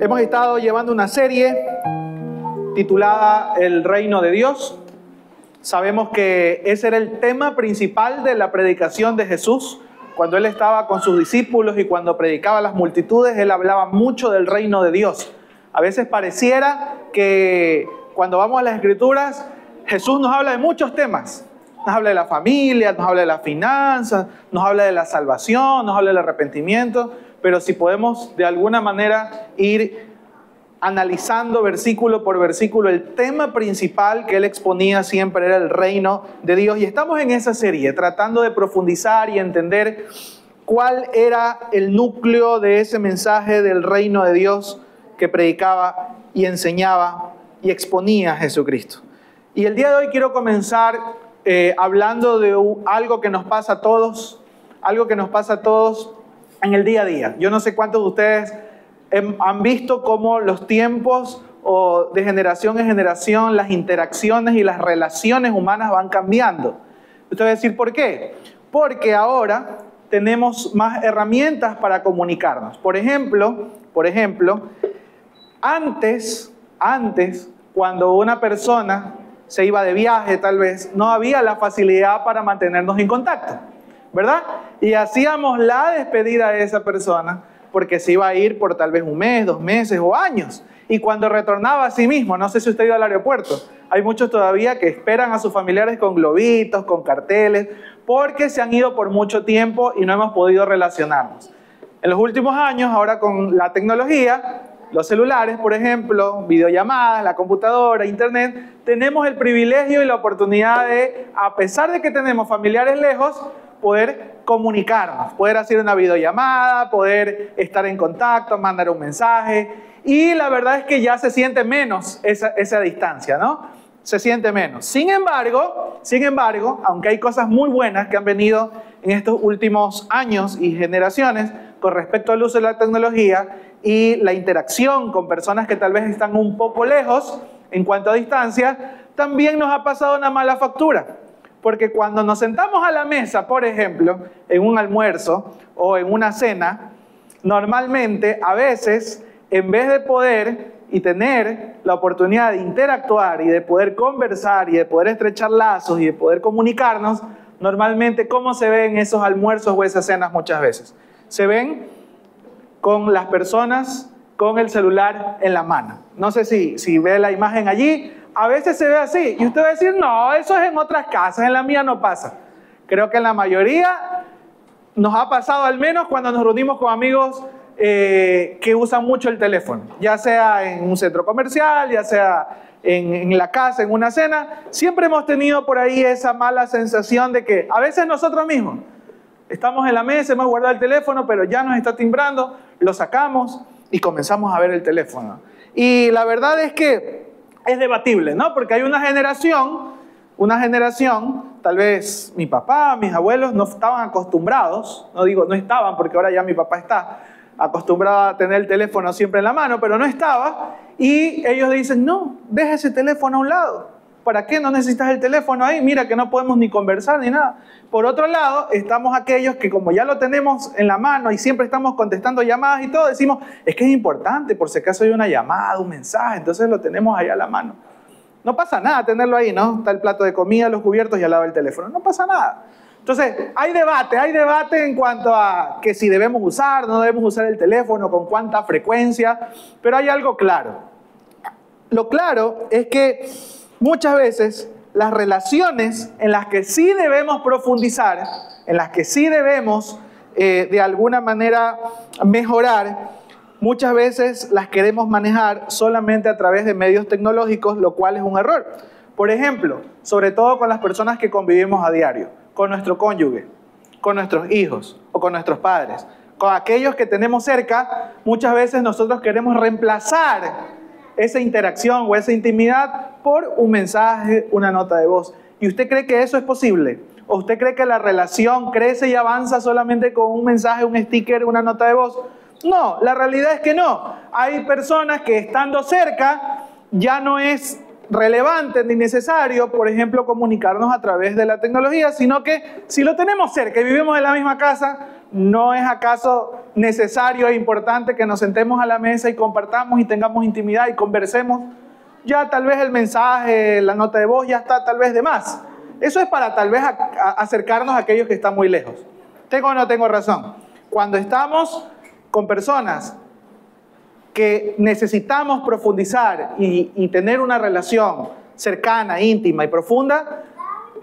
Hemos estado llevando una serie titulada El Reino de Dios. Sabemos que ese era el tema principal de la predicación de Jesús. Cuando Él estaba con sus discípulos y cuando predicaba a las multitudes, Él hablaba mucho del reino de Dios. A veces pareciera que cuando vamos a las Escrituras, Jesús nos habla de muchos temas. Nos habla de la familia, nos habla de las finanzas, nos habla de la salvación, nos habla del arrepentimiento. Pero si podemos de alguna manera ir analizando versículo por versículo, el tema principal que Él exponía siempre era el reino de Dios. Y estamos en esa serie tratando de profundizar y entender cuál era el núcleo de ese mensaje del reino de Dios que predicaba y enseñaba y exponía Jesucristo. Y el día de hoy quiero comenzar hablando de algo que nos pasa a todos, en el día a día. Yo no sé cuántos de ustedes han visto cómo los tiempos o de generación en generación las interacciones y las relaciones humanas van cambiando. Usted va a decir, ¿por qué? Porque ahora tenemos más herramientas para comunicarnos. Por ejemplo, antes, cuando una persona se iba de viaje, tal vez, no había la facilidad para mantenernos en contacto, ¿verdad? Y hacíamos la despedida de esa persona porque se iba a ir por tal vez un mes, 2 meses o años. Y cuando retornaba a sí mismo, no sé si usted ha ido al aeropuerto, hay muchos todavía que esperan a sus familiares con globitos, con carteles, porque se han ido por mucho tiempo y no hemos podido relacionarnos. En los últimos años, ahora con la tecnología, los celulares, por ejemplo, videollamadas, la computadora, internet, tenemos el privilegio y la oportunidad de, a pesar de que tenemos familiares lejos, poder comunicarnos, poder hacer una videollamada, poder estar en contacto, mandar un mensaje. Y la verdad es que ya se siente menos esa distancia, ¿no? Se siente menos. Sin embargo, aunque hay cosas muy buenas que han venido en estos últimos años y generaciones con respecto al uso de la tecnología y la interacción con personas que tal vez están un poco lejos en cuanto a distancia, también nos ha pasado una mala factura. Porque cuando nos sentamos a la mesa, por ejemplo, en un almuerzo o en una cena, normalmente, a veces, en vez de poder y tener la oportunidad de interactuar y de poder conversar y de poder estrechar lazos y de poder comunicarnos, normalmente, ¿cómo se ven esos almuerzos o esas cenas muchas veces? Se ven con las personas con el celular en la mano. No sé si ve la imagen allí. A veces se ve así y usted va a decir, no, eso es en otras casas, en la mía no pasa. Creo que en la mayoría nos ha pasado, al menos cuando nos reunimos con amigos que usan mucho el teléfono, ya sea en un centro comercial, ya sea en la casa, en una cena. Siempre hemos tenido por ahí esa mala sensación de que a veces nosotros mismos estamos en la mesa, hemos guardado el teléfono, pero ya nos está timbrando, lo sacamos y comenzamos a ver el teléfono. Y la verdad es que es debatible, ¿no? Porque hay una generación, tal vez mi papá, mis abuelos no estaban acostumbrados, no estaban porque ahora ya mi papá está acostumbrado a tener el teléfono siempre en la mano, pero no estaba, y ellos dicen, no, deja ese teléfono a un lado. ¿Para qué no necesitas el teléfono ahí? Mira que no podemos ni conversar ni nada. Por otro lado, estamos aquellos que como ya lo tenemos en la mano y siempre estamos contestando llamadas y todo, decimos, es que es importante, por si acaso hay una llamada, un mensaje, entonces lo tenemos ahí a la mano. No pasa nada tenerlo ahí, ¿no? Está el plato de comida, los cubiertos y al lado del teléfono. No pasa nada. Entonces, hay debate en cuanto a que si debemos usar, no debemos usar el teléfono, con cuánta frecuencia, pero hay algo claro. Lo claro es que muchas veces las relaciones en las que sí debemos profundizar, en las que sí debemos de alguna manera mejorar, muchas veces las queremos manejar solamente a través de medios tecnológicos, lo cual es un error. Por ejemplo, sobre todo con las personas que convivimos a diario, con nuestro cónyuge, con nuestros hijos o con nuestros padres, con aquellos que tenemos cerca, muchas veces nosotros queremos reemplazar esa interacción o esa intimidad por un mensaje, una nota de voz. ¿Y usted cree que eso es posible? ¿O usted cree que la relación crece y avanza solamente con un mensaje, un sticker, una nota de voz? No, la realidad es que no. Hay personas que estando cerca ya no es relevante ni necesario, por ejemplo, comunicarnos a través de la tecnología, sino que si lo tenemos cerca y vivimos en la misma casa, ¿no es acaso necesario e importante que nos sentemos a la mesa y compartamos y tengamos intimidad y conversemos, ya tal vez el mensaje, la nota de voz ya está tal vez de más. Eso es para tal vez acercarnos a aquellos que están muy lejos. ¿Tengo o no tengo razón? Cuando estamos con personas que necesitamos profundizar y tener una relación cercana, íntima y profunda,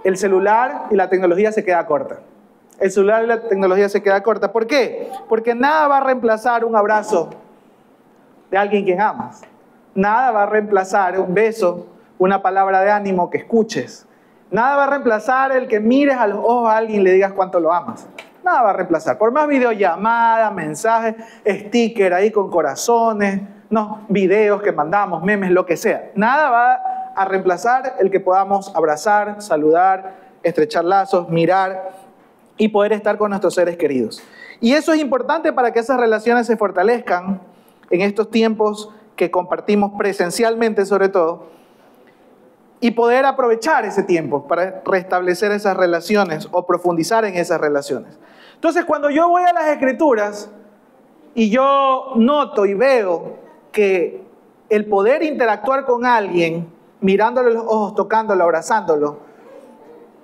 el celular y la tecnología se queda corta. El celular y la tecnología se queda corta. ¿Por qué? Porque nada va a reemplazar un abrazo de alguien quien amas. Nada va a reemplazar un beso, una palabra de ánimo que escuches. Nada va a reemplazar el que mires a los ojos a alguien y le digas cuánto lo amas. Nada va a reemplazar. Por más videollamadas, mensajes, stickers ahí con corazones, no, videos que mandamos, memes, lo que sea. Nada va a reemplazar el que podamos abrazar, saludar, estrechar lazos, mirar y poder estar con nuestros seres queridos. Y eso es importante para que esas relaciones se fortalezcan en estos tiempos que compartimos presencialmente sobre todo, y poder aprovechar ese tiempo para restablecer esas relaciones o profundizar en esas relaciones. Entonces, cuando yo voy a las Escrituras y yo noto y veo que el poder interactuar con alguien, mirándole los ojos, tocándolo, abrazándolo,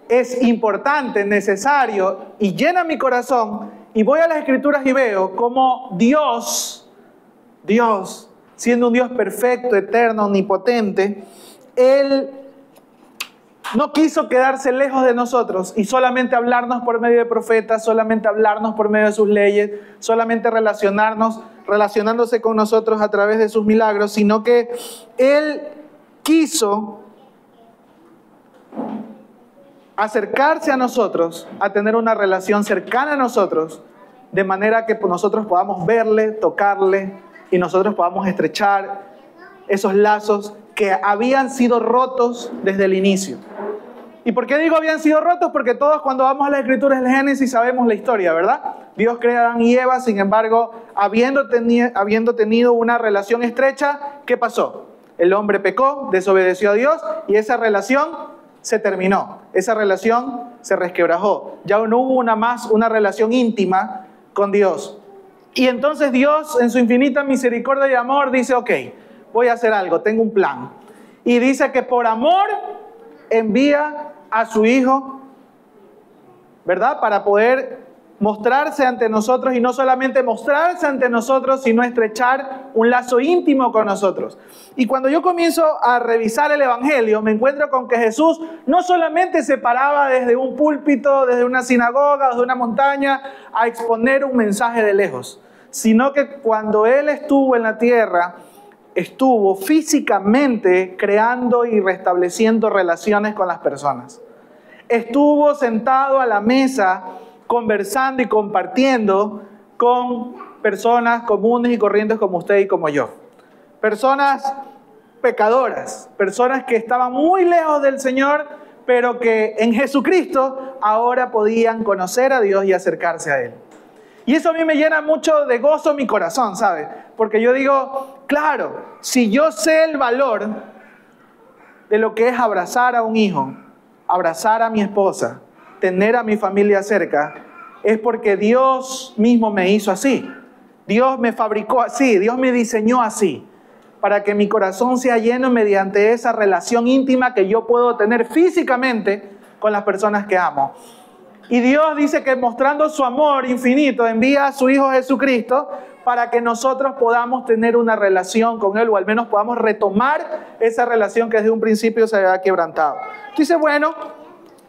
es importante, necesario y llena mi corazón, y voy a las Escrituras y veo cómo Dios, siendo un Dios perfecto, eterno, omnipotente, Él no quiso quedarse lejos de nosotros y solamente hablarnos por medio de profetas, solamente hablarnos por medio de sus leyes, solamente relacionándose con nosotros a través de sus milagros, sino que Él quiso acercarse a nosotros, a tener una relación cercana a nosotros, de manera que nosotros podamos verle, tocarle y nosotros podamos estrechar esos lazos que habían sido rotos desde el inicio. ¿Y por qué digo habían sido rotos? Porque todos cuando vamos a las Escrituras del Génesis sabemos la historia, ¿verdad? Dios crea a Adán y Eva, sin embargo, habiendo tenido una relación estrecha, ¿qué pasó? El hombre pecó, desobedeció a Dios y esa relación se terminó. Esa relación se resquebrajó. Ya no hubo una relación íntima con Dios. Y entonces Dios, en su infinita misericordia y amor, dice, ok, voy a hacer algo, tengo un plan. Y dice que por amor envía a su Hijo, ¿verdad? Para poder mostrarse ante nosotros, y no solamente mostrarse ante nosotros, sino estrechar un lazo íntimo con nosotros. Y cuando yo comienzo a revisar el Evangelio, me encuentro con que Jesús no solamente se paraba desde un púlpito, desde una sinagoga, desde una montaña, a exponer un mensaje de lejos, sino que cuando Él estuvo en la tierra, estuvo físicamente creando y restableciendo relaciones con las personas. Estuvo sentado a la mesa conversando y compartiendo con personas comunes y corrientes como usted y como yo. Personas pecadoras, personas que estaban muy lejos del Señor, pero que en Jesucristo ahora podían conocer a Dios y acercarse a Él. Y eso a mí me llena mucho de gozo mi corazón, ¿sabe? Porque yo digo, claro, si yo sé el valor de lo que es abrazar a un hijo, abrazar a mi esposa, tener a mi familia cerca, es porque Dios mismo me hizo así. Dios me fabricó así, Dios me diseñó así, para que mi corazón sea lleno mediante esa relación íntima que yo puedo tener físicamente con las personas que amo. Y Dios dice que mostrando su amor infinito envía a su Hijo Jesucristo para que nosotros podamos tener una relación con Él, o al menos podamos retomar esa relación que desde un principio se había quebrantado. Dice, bueno,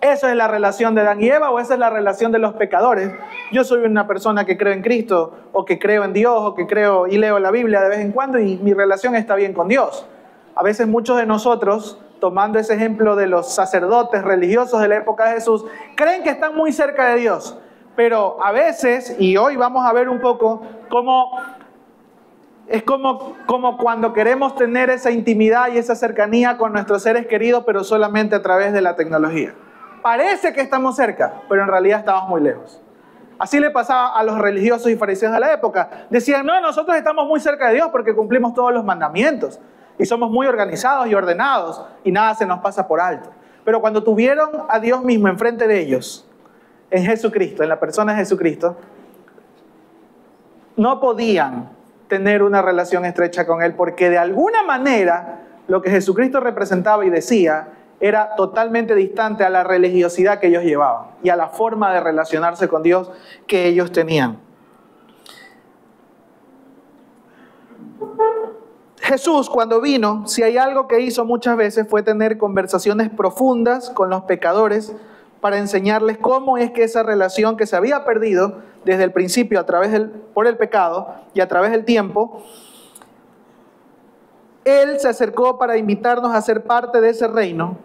eso es la relación de Adán y Eva, o esa es la relación de los pecadores. Yo soy una persona que creo en Cristo, o que creo en Dios, o que creo y leo la Biblia de vez en cuando, y mi relación está bien con Dios. A veces muchos de nosotros, tomando ese ejemplo de los sacerdotes religiosos de la época de Jesús, creen que están muy cerca de Dios. Pero a veces, y hoy vamos a ver un poco cómo es como cuando queremos tener esa intimidad y esa cercanía con nuestros seres queridos, pero solamente a través de la tecnología. Parece que estamos cerca, pero en realidad estamos muy lejos. Así le pasaba a los religiosos y fariseos de la época. Decían, no, nosotros estamos muy cerca de Dios porque cumplimos todos los mandamientos y somos muy organizados y ordenados y nada se nos pasa por alto. Pero cuando tuvieron a Dios mismo enfrente de ellos, en Jesucristo, en la persona de Jesucristo, no podían tener una relación estrecha con Él, porque de alguna manera lo que Jesucristo representaba y decía era totalmente distante a la religiosidad que ellos llevaban y a la forma de relacionarse con Dios que ellos tenían. Jesús, cuando vino, si hay algo que hizo muchas veces fue tener conversaciones profundas con los pecadores para enseñarles cómo es que esa relación que se había perdido desde el principio por el pecado y a través del tiempo, Él se acercó para invitarnos a ser parte de ese reino.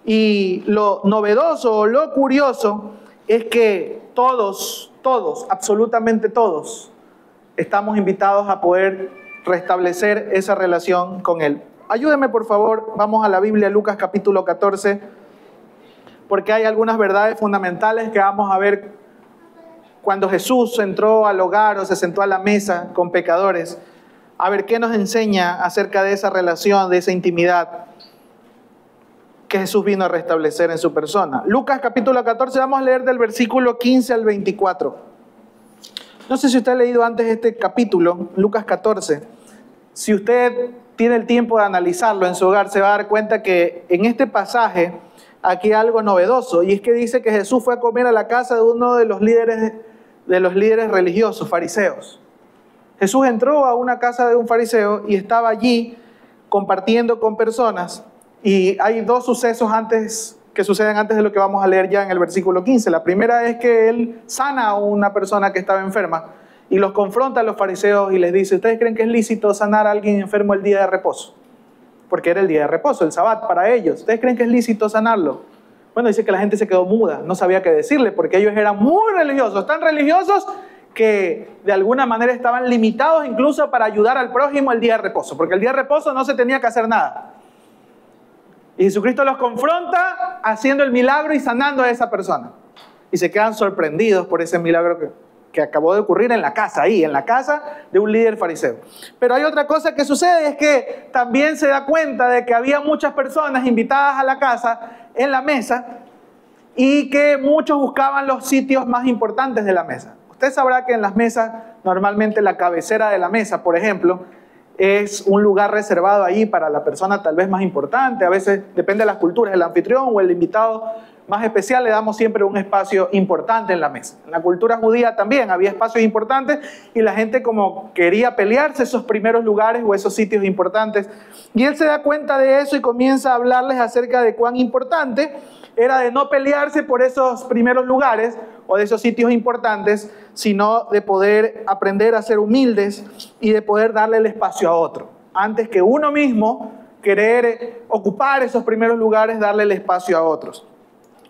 Y lo novedoso o lo curioso es que todos, absolutamente todos, estamos invitados a poder restablecer esa relación con Él. Ayúdeme, por favor, vamos a la Biblia, Lucas capítulo 14, porque hay algunas verdades fundamentales que vamos a ver cuando Jesús entró al hogar o se sentó a la mesa con pecadores. A ver qué nos enseña acerca de esa relación, de esa intimidad que Jesús vino a restablecer en su persona. Lucas capítulo 14, vamos a leer del versículo 15 al 24. No sé si usted ha leído antes este capítulo, Lucas 14. Si usted tiene el tiempo de analizarlo en su hogar, se va a dar cuenta que en este pasaje aquí hay algo novedoso, y es que dice que Jesús fue a comer a la casa de uno de los líderes religiosos, fariseos. Jesús entró a una casa de un fariseo y estaba allí compartiendo con personas. Y hay dos sucesos que suceden antes de lo que vamos a leer ya en el versículo 15. La primera es que Él sana a una persona que estaba enferma y los confronta a los fariseos y les dice: ¿ustedes creen que es lícito sanar a alguien enfermo el día de reposo? Porque era el día de reposo, el Sabbat para ellos. ¿Ustedes creen que es lícito sanarlo? Bueno, dice que la gente se quedó muda, no sabía qué decirle, porque ellos eran muy religiosos, tan religiosos que de alguna manera estaban limitados incluso para ayudar al prójimo el día de reposo, porque el día de reposo no se tenía que hacer nada. Y Jesucristo los confronta haciendo el milagro y sanando a esa persona. Y se quedan sorprendidos por ese milagro que acabó de ocurrir en la casa de un líder fariseo. Pero hay otra cosa que sucede, es que también se da cuenta de que había muchas personas invitadas a la casa, en la mesa, y que muchos buscaban los sitios más importantes de la mesa. Usted sabrá que en las mesas, normalmente la cabecera de la mesa, por ejemplo, es un lugar reservado ahí para la persona tal vez más importante. A veces, depende de las culturas, el anfitrión o el invitado más especial le damos siempre un espacio importante en la mesa. En la cultura judía también había espacios importantes y la gente como quería pelearse esos primeros lugares o esos sitios importantes. Y Él se da cuenta de eso y comienza a hablarles acerca de cuán importante era de no pelearse por esos primeros lugares o de esos sitios importantes, sino de poder aprender a ser humildes y de poder darle el espacio a otro. Antes que uno mismo querer ocupar esos primeros lugares, darle el espacio a otros.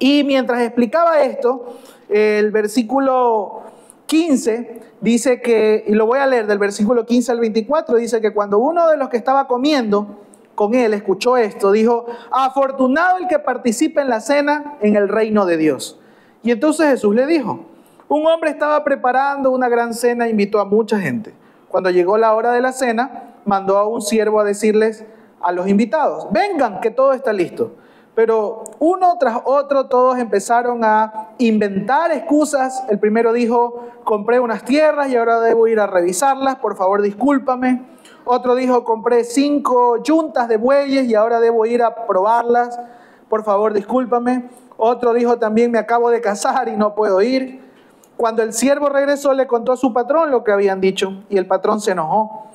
Y mientras explicaba esto, el versículo 15 dice que, y lo voy a leer del versículo 15 al 24, dice que cuando uno de los que estaba comiendo con él escuchó esto, dijo: afortunado el que participe en la cena en el reino de Dios. Y entonces Jesús le dijo: un hombre estaba preparando una gran cena e invitó a mucha gente. Cuando llegó la hora de la cena, mandó a un siervo a decirles a los invitados: vengan, que todo está listo. Pero uno tras otro todos empezaron a inventar excusas. El primero dijo: compré unas tierras y ahora debo ir a revisarlas, por favor discúlpame. Otro dijo: compré 5 yuntas de bueyes y ahora debo ir a probarlas, por favor discúlpame. Otro dijo también: me acabo de casar y no puedo ir. Cuando el siervo regresó, le contó a su patrón lo que habían dicho, y el patrón se enojó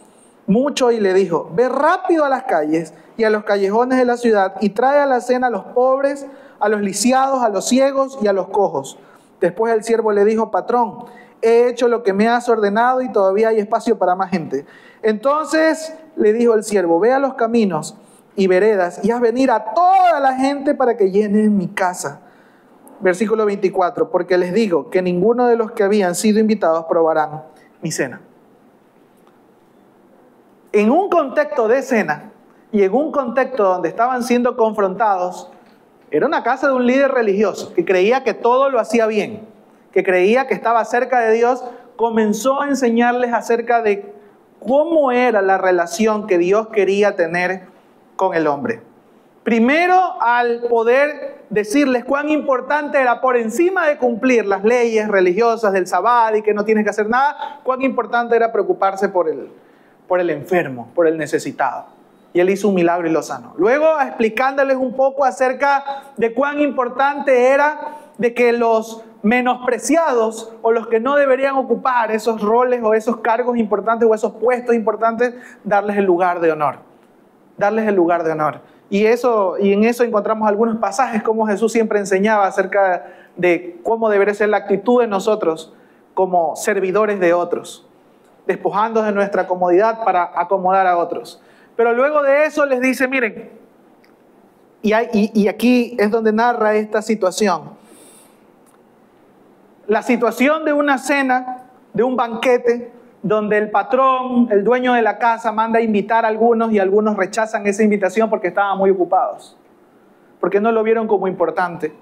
mucho y le dijo: ve rápido a las calles y a los callejones de la ciudad y trae a la cena a los pobres, a los lisiados, a los ciegos y a los cojos. Después el siervo le dijo: patrón, he hecho lo que me has ordenado y todavía hay espacio para más gente. Entonces le dijo el siervo: ve a los caminos y veredas y haz venir a toda la gente para que llenen mi casa. Versículo 24, porque les digo que ninguno de los que habían sido invitados probarán mi cena. En un contexto de cena y en un contexto donde estaban siendo confrontados, era una casa de un líder religioso que creía que todo lo hacía bien, que creía que estaba cerca de Dios. Comenzó a enseñarles acerca de cómo era la relación que Dios quería tener con el hombre. Primero, al poder decirles cuán importante era, por encima de cumplir las leyes religiosas del sabbat y que no tienes que hacer nada, cuán importante era preocuparse por el enfermo, por el necesitado. Y Él hizo un milagro y lo sanó. Luego, explicándoles un poco acerca de cuán importante era de que los menospreciados o los que no deberían ocupar esos roles o esos cargos importantes o esos puestos importantes, darles el lugar de honor. Darles el lugar de honor. Y en eso encontramos algunos pasajes como Jesús siempre enseñaba acerca de cómo debería ser la actitud de nosotros como servidores de otros, despojándonos de nuestra comodidad para acomodar a otros. Pero luego de eso les dice, miren, y aquí es donde narra esta situación. La situación de una cena, de un banquete, donde el patrón, el dueño de la casa, manda a invitar a algunos y algunos rechazan esa invitación porque estaban muy ocupados, porque no lo vieron como importante.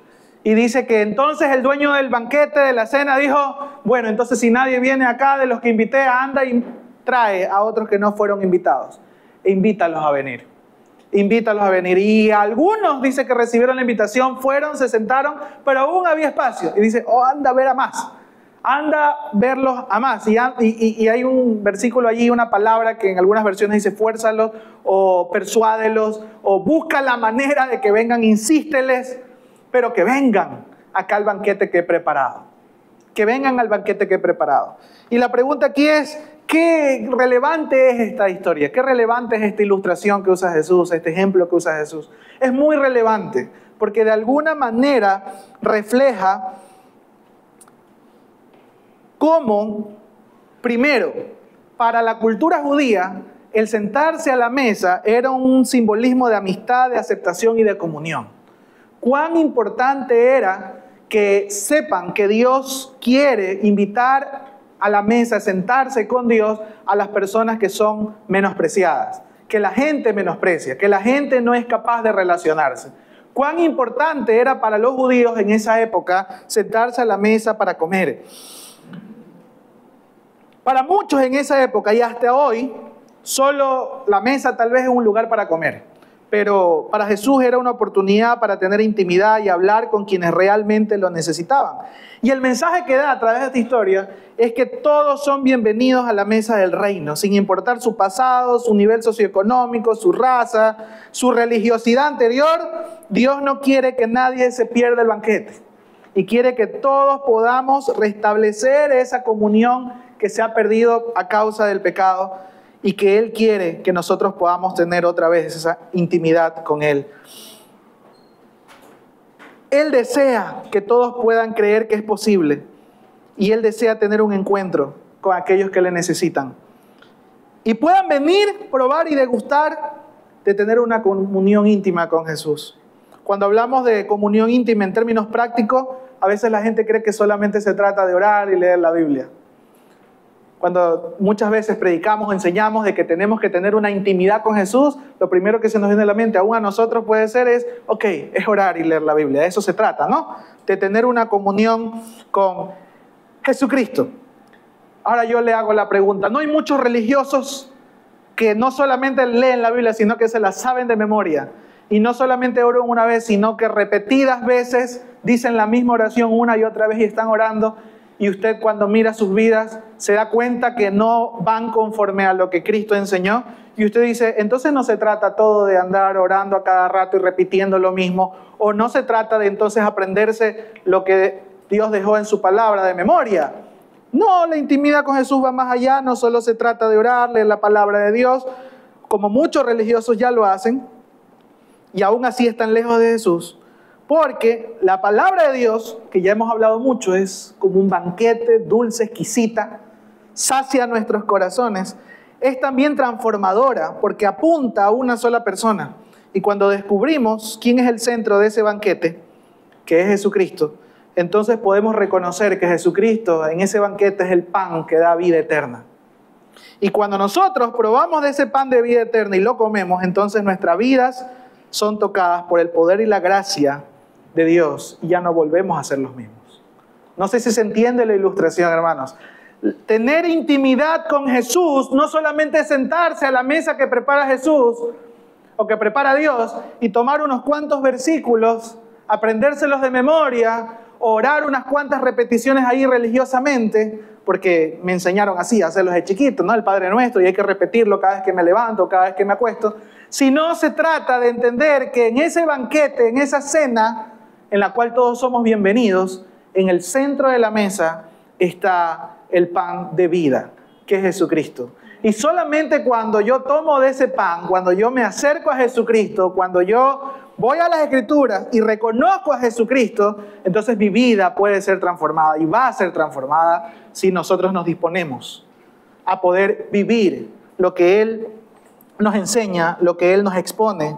Y dice que entonces el dueño del banquete, de la cena, dijo, bueno, entonces si nadie viene acá de los que invité, anda y trae a otros que no fueron invitados. E invítalos a venir. Invítalos a venir. Y algunos, dice que recibieron la invitación, fueron, se sentaron, pero aún había espacio. Y dice, anda a ver a más. Anda a verlos a más. Y hay un versículo allí, una palabra que en algunas versiones dice, fuérzalos, o persuádelos, o busca la manera de que vengan, insísteles, pero que vengan acá al banquete que he preparado. Que vengan al banquete que he preparado. Y la pregunta aquí es, ¿qué relevante es esta historia? ¿Qué relevante es esta ilustración que usa Jesús, este ejemplo que usa Jesús? Es muy relevante, porque de alguna manera refleja cómo, primero, para la cultura judía, el sentarse a la mesa era un simbolismo de amistad, de aceptación y de comunión. Cuán importante era que sepan que Dios quiere invitar a la mesa, sentarse con Dios a las personas que son menospreciadas, que la gente menosprecia, que la gente no es capaz de relacionarse. Cuán importante era para los judíos en esa época sentarse a la mesa para comer. Para muchos en esa época y hasta hoy, solo la mesa tal vez es un lugar para comer. Pero para Jesús era una oportunidad para tener intimidad y hablar con quienes realmente lo necesitaban. Y el mensaje que da a través de esta historia es que todos son bienvenidos a la mesa del reino, sin importar su pasado, su nivel socioeconómico, su raza, su religiosidad anterior. Dios no quiere que nadie se pierda el banquete y quiere que todos podamos restablecer esa comunión que se ha perdido a causa del pecado y que Él quiere que nosotros podamos tener otra vez esa intimidad con Él. Él desea que todos puedan creer que es posible y Él desea tener un encuentro con aquellos que le necesitan. Y puedan venir, probar y degustar de tener una comunión íntima con Jesús. Cuando hablamos de comunión íntima en términos prácticos, a veces la gente cree que solamente se trata de orar y leer la Biblia. Cuando muchas veces predicamos, enseñamos de que tenemos que tener una intimidad con Jesús, lo primero que se nos viene a la mente, aún a nosotros puede ser es orar y leer la Biblia. De eso se trata, ¿no? De tener una comunión con Jesucristo. Ahora yo le hago la pregunta, ¿no hay muchos religiosos que no solamente leen la Biblia, sino que se la saben de memoria? Y no solamente oran una vez, sino que repetidas veces dicen la misma oración una y otra vez y están orando. Y usted cuando mira sus vidas se da cuenta que no van conforme a lo que Cristo enseñó. Y usted dice, entonces no se trata todo de andar orando a cada rato y repitiendo lo mismo. O no se trata de entonces aprenderse lo que Dios dejó en su palabra de memoria. No, la intimidad con Jesús va más allá. No solo se trata de orar, leer la palabra de Dios, como muchos religiosos ya lo hacen. Y aún así están lejos de Jesús. Porque la palabra de Dios, que ya hemos hablado mucho, es como un banquete dulce, exquisita, sacia nuestros corazones. Es también transformadora porque apunta a una sola persona. Y cuando descubrimos quién es el centro de ese banquete, que es Jesucristo, entonces podemos reconocer que Jesucristo en ese banquete es el pan que da vida eterna. Y cuando nosotros probamos de ese pan de vida eterna y lo comemos, entonces nuestras vidas son tocadas por el poder y la gracia de Dios y ya no volvemos a ser los mismos. No sé si se entiende la ilustración, hermanos. Tener intimidad con Jesús no solamente es sentarse a la mesa que prepara Jesús o que prepara Dios y tomar unos cuantos versículos aprendérselos de memoria, orar unas cuantas repeticiones ahí religiosamente, porque me enseñaron así, a hacerlos de chiquito, ¿no? El Padre Nuestro, y hay que repetirlo cada vez que me levanto, cada vez que me acuesto. Si no, se trata de entender que en ese banquete, en esa cena, en la cual todos somos bienvenidos, en el centro de la mesa está el pan de vida, que es Jesucristo. Y solamente cuando yo tomo de ese pan, cuando yo me acerco a Jesucristo, cuando yo voy a las Escrituras y reconozco a Jesucristo, entonces mi vida puede ser transformada y va a ser transformada si nosotros nos disponemos a poder vivir lo que Él nos enseña, lo que Él nos expone.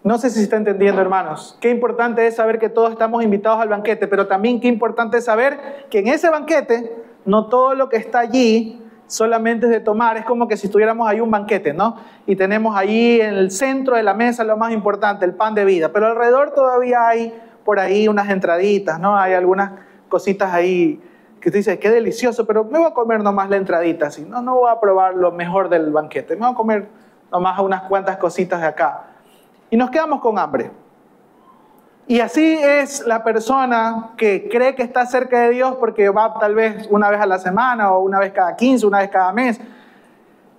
No sé si se está entendiendo, hermanos. Qué importante es saber que todos estamos invitados al banquete, pero también qué importante es saber que en ese banquete no todo lo que está allí solamente es de tomar. Es como que si estuviéramos ahí un banquete, ¿no? Y tenemos ahí en el centro de la mesa lo más importante, el pan de vida. Pero alrededor todavía hay por ahí unas entraditas, ¿no? Hay algunas cositas ahí que tú dices, qué delicioso, pero me voy a comer nomás la entradita, así. No voy a probar lo mejor del banquete. Me voy a comer nomás unas cuantas cositas de acá. Y nos quedamos con hambre. Y así es la persona que cree que está cerca de Dios porque va tal vez una vez a la semana o una vez cada 15, una vez cada mes,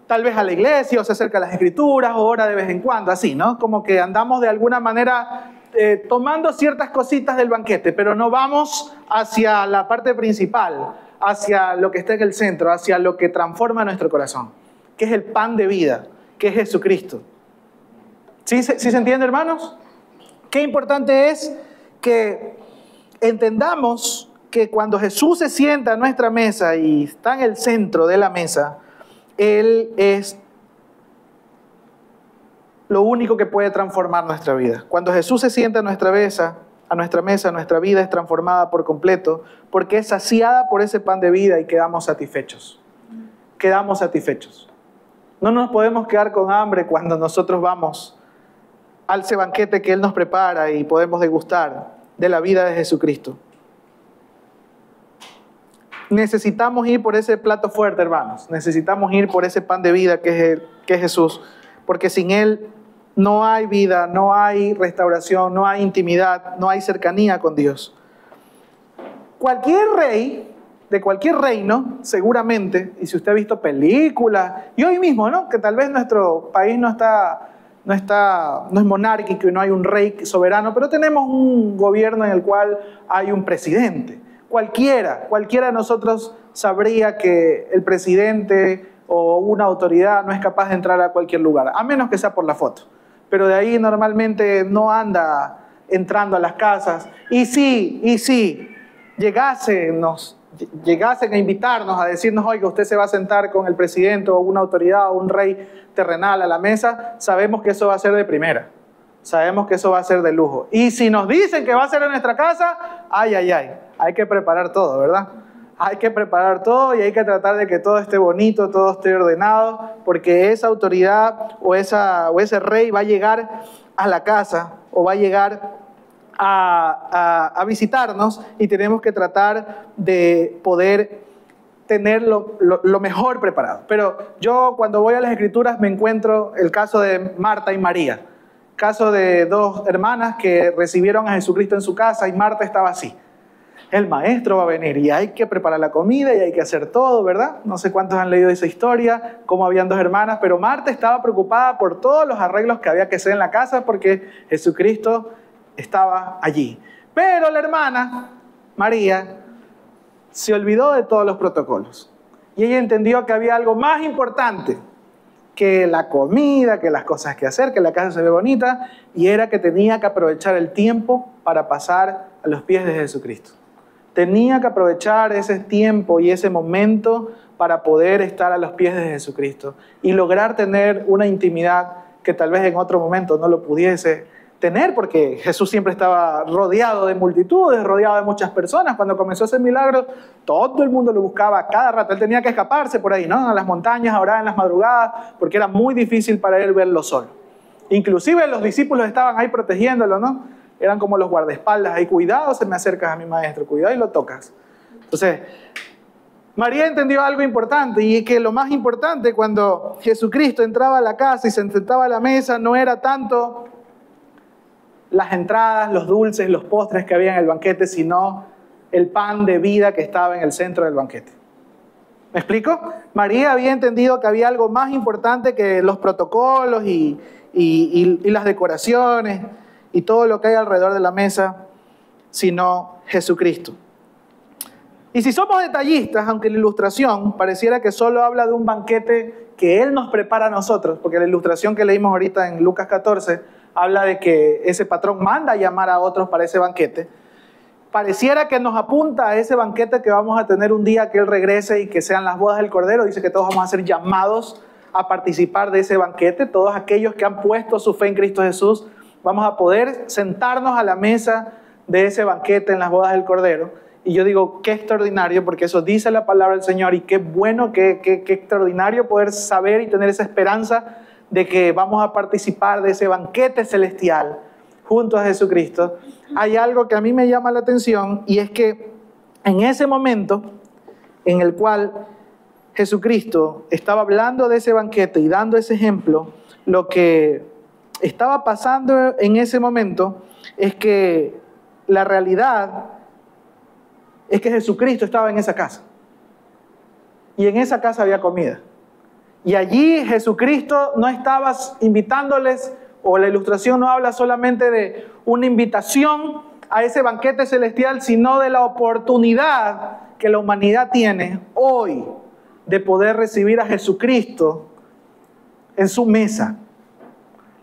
tal vez a la iglesia o se acerca a las Escrituras o ora de vez en cuando, así, ¿no? Como que andamos de alguna manera tomando ciertas cositas del banquete, pero no vamos hacia la parte principal, hacia lo que está en el centro, hacia lo que transforma nuestro corazón, que es el pan de vida, que es Jesucristo. ¿Sí se entiende, hermanos? Qué importante es que entendamos que cuando Jesús se sienta a nuestra mesa y está en el centro de la mesa, Él es lo único que puede transformar nuestra vida. Cuando Jesús se sienta a nuestra mesa, nuestra vida es transformada por completo, porque es saciada por ese pan de vida y quedamos satisfechos. Quedamos satisfechos. No nos podemos quedar con hambre cuando nosotros vamos a ese banquete que Él nos prepara y podemos degustar de la vida de Jesucristo. Necesitamos ir por ese plato fuerte, hermanos. Necesitamos ir por ese pan de vida que es Jesús. Porque sin Él no hay vida, no hay restauración, no hay intimidad, no hay cercanía con Dios. Cualquier rey de cualquier reino, seguramente, y si usted ha visto películas, y hoy mismo, ¿no? Que tal vez nuestro país no es monárquico y no hay un rey soberano, pero tenemos un gobierno en el cual hay un presidente. Cualquiera de nosotros sabría que el presidente o una autoridad no es capaz de entrar a cualquier lugar, a menos que sea por la foto. Pero de ahí normalmente no anda entrando a las casas. Y si llegasen a invitarnos, a decirnos, oiga, usted se va a sentar con el presidente o una autoridad o un rey terrenal a la mesa, sabemos que eso va a ser de primera. Sabemos que eso va a ser de lujo. Y si nos dicen que va a ser en nuestra casa, hay que preparar todo, ¿verdad? Hay que preparar todo y hay que tratar de que todo esté bonito, todo esté ordenado, porque esa autoridad o ese rey va a llegar a la casa o va a llegar a visitarnos y tenemos que tratar de poder tener lo mejor preparado. Pero yo cuando voy a las Escrituras me encuentro el caso de Marta y María, caso de dos hermanas que recibieron a Jesucristo en su casa y Marta estaba así. El maestro va a venir y hay que preparar la comida y hay que hacer todo, ¿verdad? No sé cuántos han leído esa historia, cómo habían dos hermanas, pero Marta estaba preocupada por todos los arreglos que había que hacer en la casa porque Jesucristo estaba allí. Pero la hermana, María, se olvidó de todos los protocolos. Y ella entendió que había algo más importante que la comida, que las cosas que hacer, que la casa se ve bonita, y era que tenía que aprovechar el tiempo para pasar a los pies de Jesucristo. Tenía que aprovechar ese tiempo y ese momento para poder estar a los pies de Jesucristo y lograr tener una intimidad que tal vez en otro momento no lo pudiese tener, porque Jesús siempre estaba rodeado de multitudes, rodeado de muchas personas. Cuando comenzó ese milagro, todo el mundo lo buscaba a cada rato. Él tenía que escaparse por ahí, ¿no? A las montañas, a orar en las madrugadas, porque era muy difícil para él verlo solo. Inclusive los discípulos estaban ahí protegiéndolo, ¿no? Eran como los guardaespaldas ahí, cuidado, se me acercas a mi maestro, cuidado y lo tocas. Entonces, María entendió algo importante, y es que lo más importante cuando Jesucristo entraba a la casa y se sentaba a la mesa no era tanto las entradas, los dulces, los postres que había en el banquete, sino el pan de vida que estaba en el centro del banquete. ¿Me explico? María había entendido que había algo más importante que los protocolos y las decoraciones y todo lo que hay alrededor de la mesa, sino Jesucristo. Y si somos detallistas, aunque la ilustración pareciera que solo habla de un banquete que Él nos prepara a nosotros, porque la ilustración que leímos ahorita en Lucas 14 habla de que ese patrón manda a llamar a otros para ese banquete, pareciera que nos apunta a ese banquete que vamos a tener un día que Él regrese y que sean las bodas del Cordero. Dice que todos vamos a ser llamados a participar de ese banquete. Todos aquellos que han puesto su fe en Cristo Jesús, vamos a poder sentarnos a la mesa de ese banquete en las bodas del Cordero. Y yo digo, qué extraordinario, porque eso dice la palabra del Señor, y qué bueno, qué extraordinario poder saber y tener esa esperanza de que vamos a participar de ese banquete celestial junto a Jesucristo. Hay algo que a mí me llama la atención, y es que en ese momento en el cual Jesucristo estaba hablando de ese banquete y dando ese ejemplo, lo que estaba pasando en ese momento es que la realidad es que Jesucristo estaba en esa casa. Y en esa casa había comida. Y allí Jesucristo no estaba invitándoles, o la ilustración no habla solamente de una invitación a ese banquete celestial, sino de la oportunidad que la humanidad tiene hoy de poder recibir a Jesucristo en su mesa.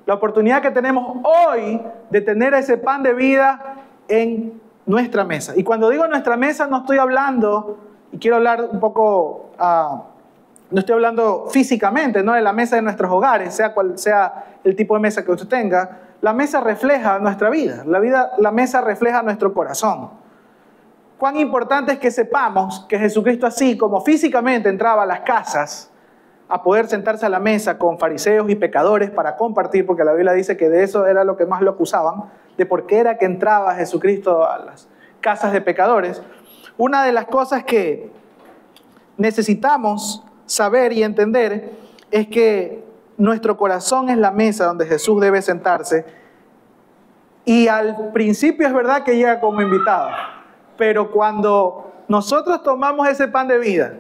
La oportunidad que tenemos hoy de tener ese pan de vida en nuestra mesa. Y cuando digo nuestra mesa, no estoy hablando, y quiero hablar un poco, no estoy hablando físicamente, ¿no?, de la mesa de nuestros hogares, sea cual sea el tipo de mesa que usted tenga. La mesa refleja nuestra vida, la mesa refleja nuestro corazón. Cuán importante es que sepamos que Jesucristo, así como físicamente entraba a las casas a poder sentarse a la mesa con fariseos y pecadores para compartir, porque la Biblia dice que de eso era lo que más lo acusaban, de por qué era que entraba Jesucristo a las casas de pecadores. Una de las cosas que necesitamos saber y entender es que nuestro corazón es la mesa donde Jesús debe sentarse, y al principio es verdad que llega como invitado, pero cuando nosotros tomamos ese pan de vida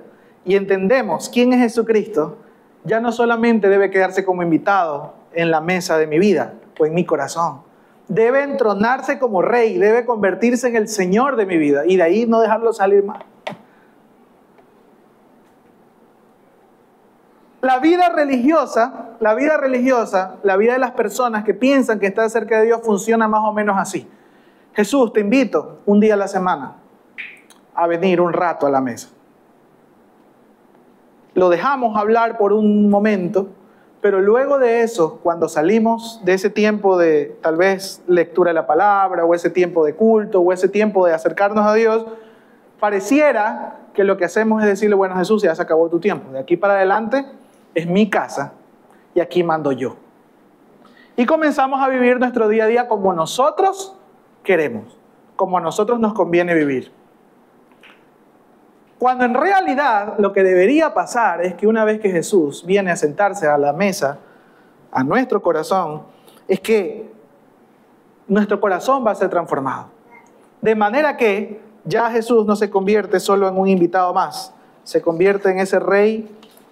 y entendemos quién es Jesucristo, ya no solamente debe quedarse como invitado en la mesa de mi vida o en mi corazón, debe entronarse como rey, debe convertirse en el Señor de mi vida, y de ahí no dejarlo salir más. La vida religiosa, la vida de las personas que piensan que están cerca de Dios funciona más o menos así. Jesús, te invito un día a la semana a venir un rato a la mesa. Lo dejamos hablar por un momento, pero luego de eso, cuando salimos de ese tiempo de tal vez lectura de la palabra, o ese tiempo de culto, o ese tiempo de acercarnos a Dios, pareciera que lo que hacemos es decirle, bueno, Jesús, ya se acabó tu tiempo. De aquí para adelante es mi casa y aquí mando yo. Y comenzamos a vivir nuestro día a día como nosotros queremos, como a nosotros nos conviene vivir. Cuando en realidad lo que debería pasar es que una vez que Jesús viene a sentarse a la mesa, a nuestro corazón, es que nuestro corazón va a ser transformado. De manera que ya Jesús no se convierte solo en un invitado más, se convierte en ese rey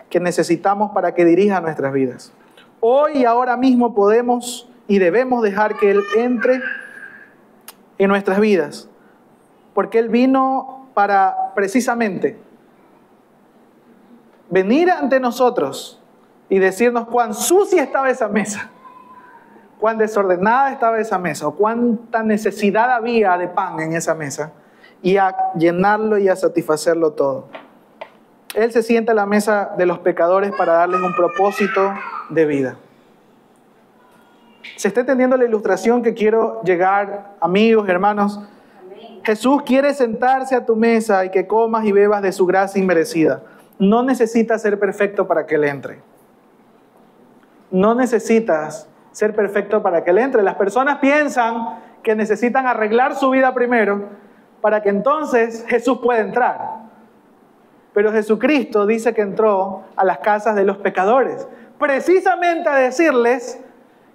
que necesitamos para que dirija nuestras vidas. Hoy y ahora mismo podemos y debemos dejar que Él entre en nuestras vidas, porque Él vino para precisamente venir ante nosotros y decirnos cuán sucia estaba esa mesa, cuán desordenada estaba esa mesa, o cuánta necesidad había de pan en esa mesa, y a llenarlo y a satisfacerlo todo. Él se sienta a la mesa de los pecadores para darles un propósito de vida. ¿Se está entendiendo la ilustración que quiero llegar, amigos, hermanos? Jesús quiere sentarse a tu mesa y que comas y bebas de su gracia inmerecida. No necesitas ser perfecto para que Él entre. No necesitas ser perfecto para que Él entre. Las personas piensan que necesitan arreglar su vida primero para que entonces Jesús pueda entrar. Pero Jesucristo dice que entró a las casas de los pecadores, precisamente a decirles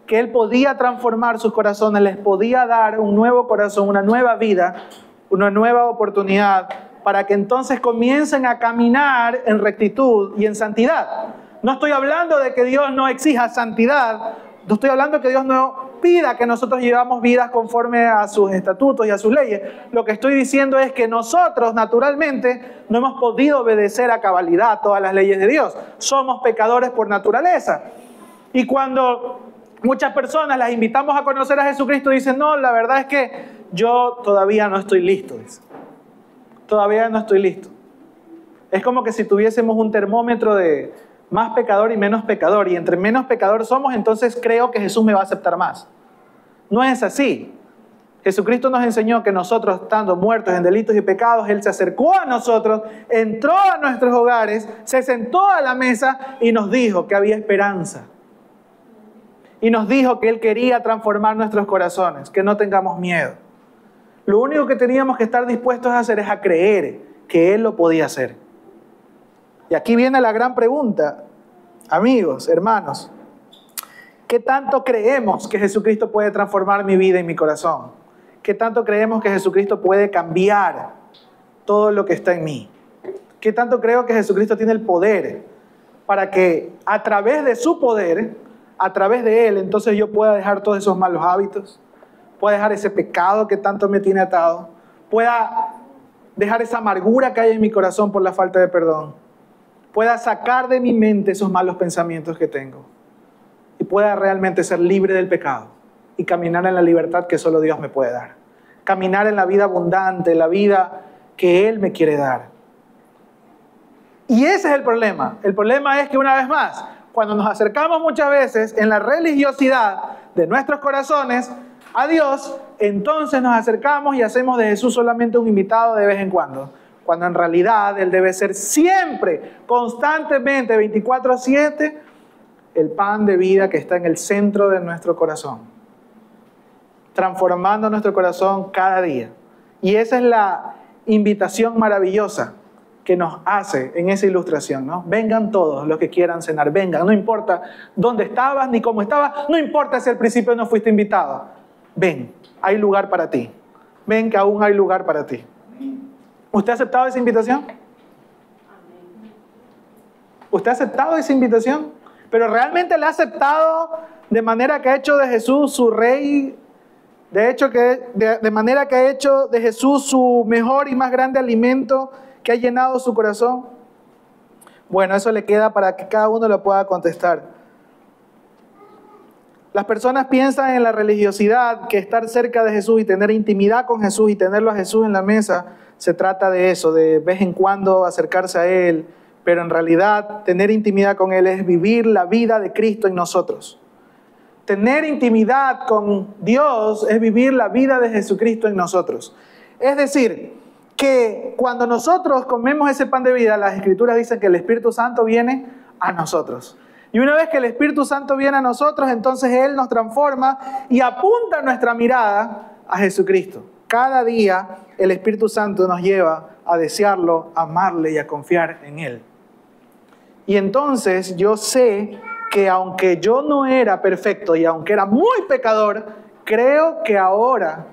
que Él podía transformar sus corazones, les podía dar un nuevo corazón, una nueva vida, una nueva oportunidad, para que entonces comiencen a caminar en rectitud y en santidad. No estoy hablando de que Dios no exija santidad, no estoy hablando de que Dios no pida que nosotros llevamos vidas conforme a sus estatutos y a sus leyes. Lo que estoy diciendo es que nosotros naturalmente no hemos podido obedecer a cabalidad todas las leyes de Dios. Somos pecadores por naturaleza. Y cuando muchas personas las invitamos a conocer a Jesucristo, dicen, no, la verdad es que yo todavía no estoy listo. Dice. Todavía no estoy listo. Es como que si tuviésemos un termómetro de más pecador y menos pecador, y entre menos pecador somos, entonces creo que Jesús me va a aceptar más. No es así. Jesucristo nos enseñó que nosotros, estando muertos en delitos y pecados, Él se acercó a nosotros, entró a nuestros hogares, se sentó a la mesa y nos dijo que había esperanza. Y nos dijo que Él quería transformar nuestros corazones, que no tengamos miedo. Lo único que teníamos que estar dispuestos a hacer es a creer que Él lo podía hacer. Y aquí viene la gran pregunta, amigos, hermanos. ¿Qué tanto creemos que Jesucristo puede transformar mi vida y mi corazón? ¿Qué tanto creemos que Jesucristo puede cambiar todo lo que está en mí? ¿Qué tanto creo que Jesucristo tiene el poder para que a través de su poder, a través de Él, entonces yo pueda dejar todos esos malos hábitos, pueda dejar ese pecado que tanto me tiene atado, pueda dejar esa amargura que hay en mi corazón por la falta de perdón, pueda sacar de mi mente esos malos pensamientos que tengo y pueda realmente ser libre del pecado y caminar en la libertad que solo Dios me puede dar. Caminar en la vida abundante, la vida que Él me quiere dar. Y ese es el problema. El problema es que una vez más, cuando nos acercamos muchas veces en la religiosidad de nuestros corazones a Dios, entonces nos acercamos y hacemos de Jesús solamente un invitado de vez en cuando en realidad Él debe ser siempre, constantemente, 24/7, el pan de vida que está en el centro de nuestro corazón, transformando nuestro corazón cada día. Y esa es la invitación maravillosa que nos hace en esa ilustración, ¿no? Vengan todos los que quieran cenar, vengan, no importa dónde estabas ni cómo estabas, no importa si al principio no fuiste invitado, ven, hay lugar para ti, ven que aún hay lugar para ti. ¿Usted ha aceptado esa invitación? ¿Usted ha aceptado esa invitación? Pero realmente la ha aceptado de manera que ha hecho de Jesús su rey, de manera que ha hecho de Jesús su mejor y más grande alimento que ha llenado su corazón. Bueno, eso le queda para que cada uno lo pueda contestar. Las personas piensan en la religiosidad, que estar cerca de Jesús y tener intimidad con Jesús y tenerlo a Jesús en la mesa, se trata de eso, de vez en cuando acercarse a Él, pero en realidad tener intimidad con Él es vivir la vida de Cristo en nosotros. Tener intimidad con Dios es vivir la vida de Jesucristo en nosotros. Es decir, que cuando nosotros comemos ese pan de vida, las Escrituras dicen que el Espíritu Santo viene a nosotros. Y una vez que el Espíritu Santo viene a nosotros, entonces Él nos transforma y apunta nuestra mirada a Jesucristo. Cada día el Espíritu Santo nos lleva a desearlo, a amarle y a confiar en Él. Y entonces yo sé que aunque yo no era perfecto y aunque era muy pecador, creo que ahora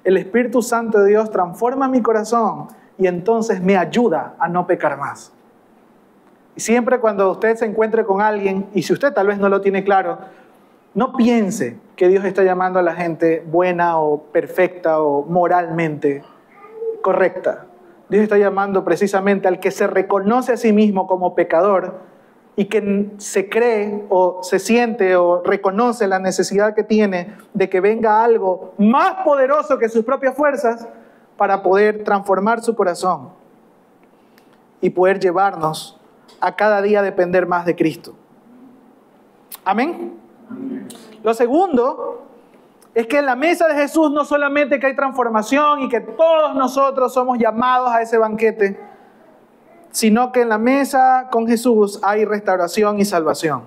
el Espíritu Santo de Dios transforma mi corazón y entonces me ayuda a no pecar más. Y siempre cuando usted se encuentre con alguien, y si usted tal vez no lo tiene claro, no piense que Dios está llamando a la gente buena o perfecta o moralmente correcta. Dios está llamando precisamente al que se reconoce a sí mismo como pecador y que se cree o se siente o reconoce la necesidad que tiene de que venga algo más poderoso que sus propias fuerzas para poder transformar su corazón y poder llevarnos a cada día depender más de Cristo. Amén. Lo segundo es que en la mesa de Jesús no solamente que hay transformación y que todos nosotros somos llamados a ese banquete, sino que en la mesa con Jesús hay restauración y salvación.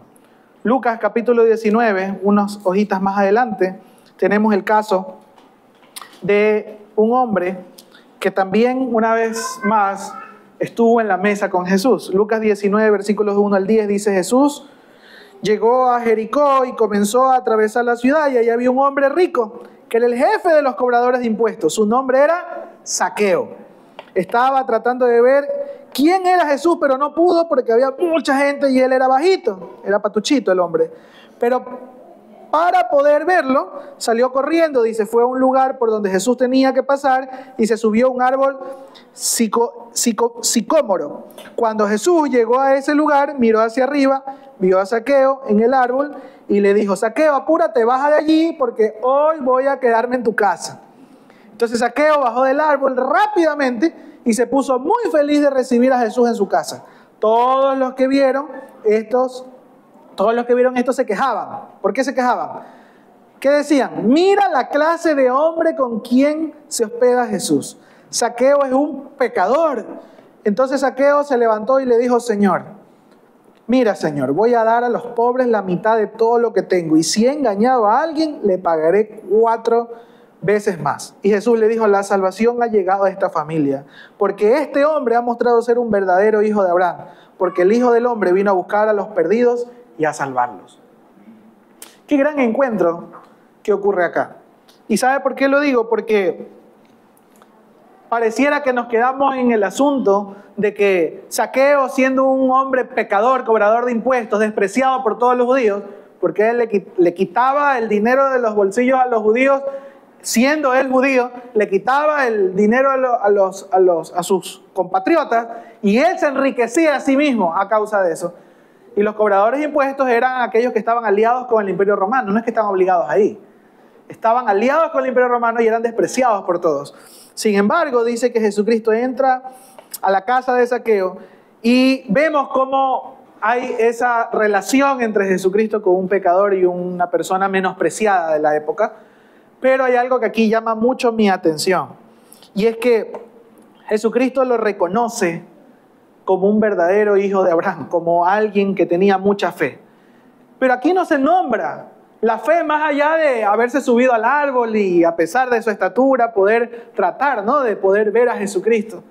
Lucas capítulo 19, unas hojitas más adelante, tenemos el caso de un hombre que también una vez más estuvo en la mesa con Jesús. Lucas 19, versículos 1 al 10 dice: Jesús, llegó a Jericó y comenzó a atravesar la ciudad, y ahí había un hombre rico, que era el jefe de los cobradores de impuestos. Su nombre era Zaqueo. Estaba tratando de ver quién era Jesús, pero no pudo porque había mucha gente y él era bajito, era patuchito el hombre. Pero para poder verlo, salió corriendo, dice, fue a un lugar por donde Jesús tenía que pasar y se subió a un árbol sicómoro. Cuando Jesús llegó a ese lugar, miró hacia arriba, vio a Zaqueo en el árbol y le dijo: Zaqueo, apúrate, baja de allí porque hoy voy a quedarme en tu casa. Entonces Zaqueo bajó del árbol rápidamente y se puso muy feliz de recibir a Jesús en su casa. Todos los que vieron esto se quejaban. ¿Por qué se quejaban? ¿Qué decían? Mira la clase de hombre con quien se hospeda Jesús. Zaqueo es un pecador. Entonces Zaqueo se levantó y le dijo: Señor, mira, Señor, voy a dar a los pobres la mitad de todo lo que tengo, y si he engañado a alguien, le pagaré 4 veces más. Y Jesús le dijo: la salvación ha llegado a esta familia, porque este hombre ha mostrado ser un verdadero hijo de Abraham, porque el Hijo del Hombre vino a buscar a los perdidos y a salvarlos. Qué gran encuentro que ocurre acá. ¿Y sabe por qué lo digo? Porque pareciera que nos quedamos en el asunto de que Zaqueo, siendo un hombre pecador, cobrador de impuestos, despreciado por todos los judíos, porque él le quitaba el dinero de los bolsillos a los judíos, siendo él judío, le quitaba el dinero a sus compatriotas, y él se enriquecía a sí mismo a causa de eso. Y los cobradores de impuestos eran aquellos que estaban aliados con el Imperio Romano, no es que estaban obligados ahí. Estaban aliados con el Imperio Romano y eran despreciados por todos. Sin embargo, dice que Jesucristo entra a la casa de Zaqueo y vemos cómo hay esa relación entre Jesucristo con un pecador y una persona menospreciada de la época. Pero hay algo que aquí llama mucho mi atención, y es que Jesucristo lo reconoce como un verdadero hijo de Abraham, como alguien que tenía mucha fe. Pero aquí no se nombra la fe más allá de haberse subido al árbol y, a pesar de su estatura, poder tratar, ¿no?, de poder ver a Jesucristo.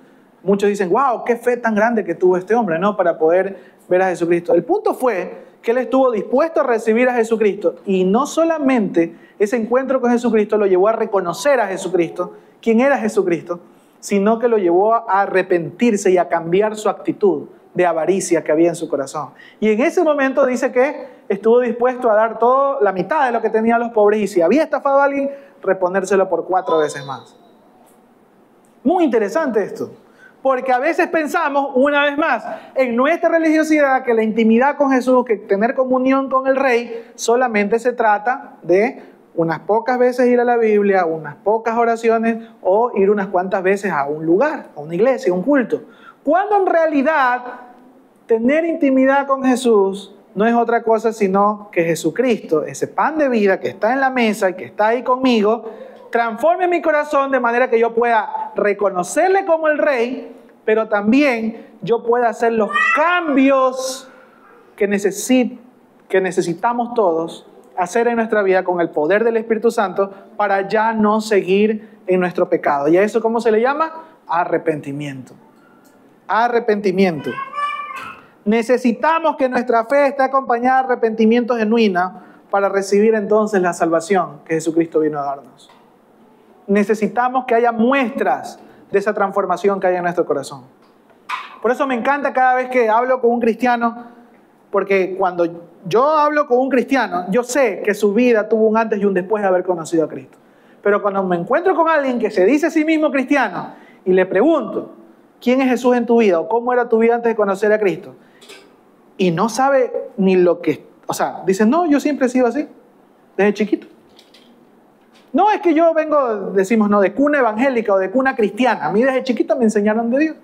Muchos dicen: wow, qué fe tan grande que tuvo este hombre, ¿no?, para poder ver a Jesucristo. El punto fue que él estuvo dispuesto a recibir a Jesucristo, y no solamente ese encuentro con Jesucristo lo llevó a reconocer a Jesucristo, quién era Jesucristo, sino que lo llevó a arrepentirse y a cambiar su actitud de avaricia que había en su corazón. Y en ese momento dice que estuvo dispuesto a dar la mitad de lo que tenían los pobres, y si había estafado a alguien, reponérselo por 4 veces más. Muy interesante esto, porque a veces pensamos, una vez más, en nuestra religiosidad, que la intimidad con Jesús, que tener comunión con el Rey, solamente se trata de unas pocas veces ir a la Biblia, unas pocas oraciones, o ir unas cuantas veces a un lugar, a una iglesia, a un culto. Cuando en realidad tener intimidad con Jesús no es otra cosa sino que Jesucristo, ese pan de vida que está en la mesa y que está ahí conmigo, transforme mi corazón de manera que yo pueda reconocerle como el Rey, pero también yo pueda hacer los cambios que necesitamos todos hacer en nuestra vida con el poder del Espíritu Santo, para ya no seguir en nuestro pecado. ¿Y a eso cómo se le llama? Arrepentimiento. Arrepentimiento. Necesitamos que nuestra fe esté acompañada de arrepentimiento genuino para recibir entonces la salvación que Jesucristo vino a darnos. Necesitamos que haya muestras de esa transformación que hay en nuestro corazón. Por eso me encanta cada vez que hablo con un cristiano, porque cuando yo hablo con un cristiano, yo sé que su vida tuvo un antes y un después de haber conocido a Cristo. Pero cuando me encuentro con alguien que se dice a sí mismo cristiano y le pregunto: ¿quién es Jesús en tu vida? ¿O cómo era tu vida antes de conocer a Cristo? Y no sabe ni lo que... O sea, dice: no, yo siempre he sido así, desde chiquito. No, es que yo vengo, decimos, no, de cuna evangélica o de cuna cristiana. A mí desde chiquito me enseñaron de Dios.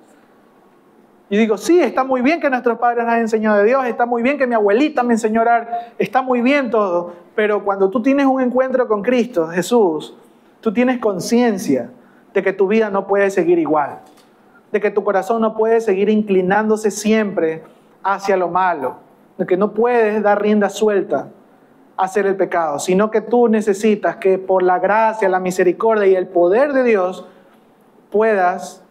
Y digo: sí, está muy bien que nuestros padres nos hayan enseñado de Dios, está muy bien que mi abuelita me enseñó a orar, está muy bien todo, pero cuando tú tienes un encuentro con Cristo, Jesús, tú tienes conciencia de que tu vida no puede seguir igual, de que tu corazón no puede seguir inclinándose siempre hacia lo malo, de que no puedes dar rienda suelta a hacer el pecado, sino que tú necesitas que por la gracia, la misericordia y el poder de Dios puedas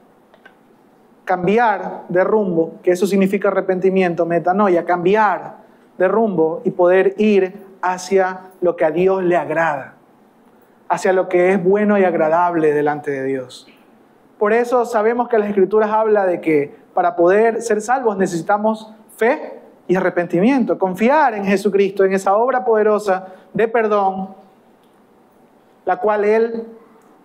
cambiar de rumbo, que eso significa arrepentimiento, metanoia, cambiar de rumbo y poder ir hacia lo que a Dios le agrada, hacia lo que es bueno y agradable delante de Dios. Por eso sabemos que las Escrituras habla de que para poder ser salvos necesitamos fe y arrepentimiento, confiar en Jesucristo, en esa obra poderosa de perdón, la cual Él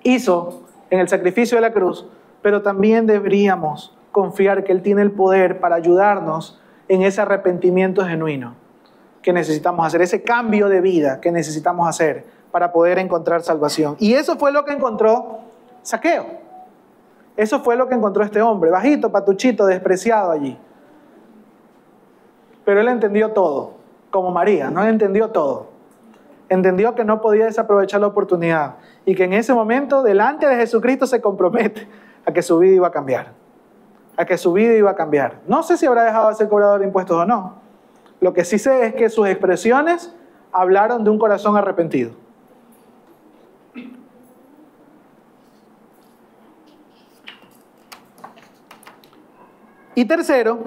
hizo en el sacrificio de la cruz, pero también deberíamos confiar que Él tiene el poder para ayudarnos en ese arrepentimiento genuino que necesitamos hacer, ese cambio de vida que necesitamos hacer para poder encontrar salvación. Y eso fue lo que encontró Zaqueo. Eso fue lo que encontró este hombre, bajito, patuchito, despreciado allí. Pero él entendió todo, como María, ¿no? Él entendió todo. Entendió que no podía desaprovechar la oportunidad y que en ese momento, delante de Jesucristo, se compromete a que su vida iba a cambiar. A que su vida iba a cambiar. No sé si habrá dejado de ser cobrador de impuestos o no. Lo que sí sé es que sus expresiones hablaron de un corazón arrepentido. Y tercero,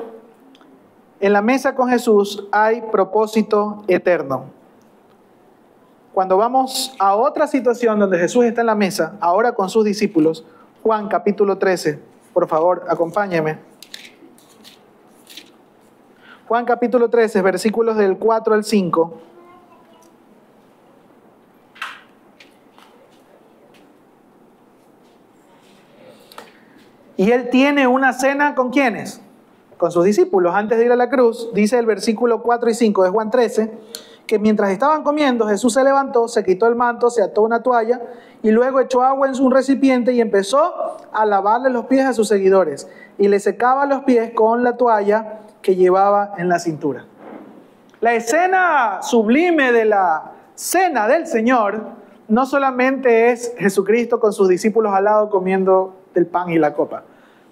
en la mesa con Jesús hay propósito eterno. Cuando vamos a otra situación donde Jesús está en la mesa, ahora con sus discípulos, Juan capítulo 13, por favor, acompáñeme. Juan capítulo 13, versículos del 4 al 5. Y Él tiene una cena ¿con quiénes? Con sus discípulos. Antes de ir a la cruz, dice el versículo 4 y 5 de Juan 13, que mientras estaban comiendo, Jesús se levantó, se quitó el manto, se ató una toalla y luego echó agua en un recipiente y empezó a lavarle los pies a sus seguidores y le secaba los pies con la toalla que llevaba en la cintura. La escena sublime de la cena del Señor no solamente es Jesucristo con sus discípulos al lado comiendo del pan y la copa.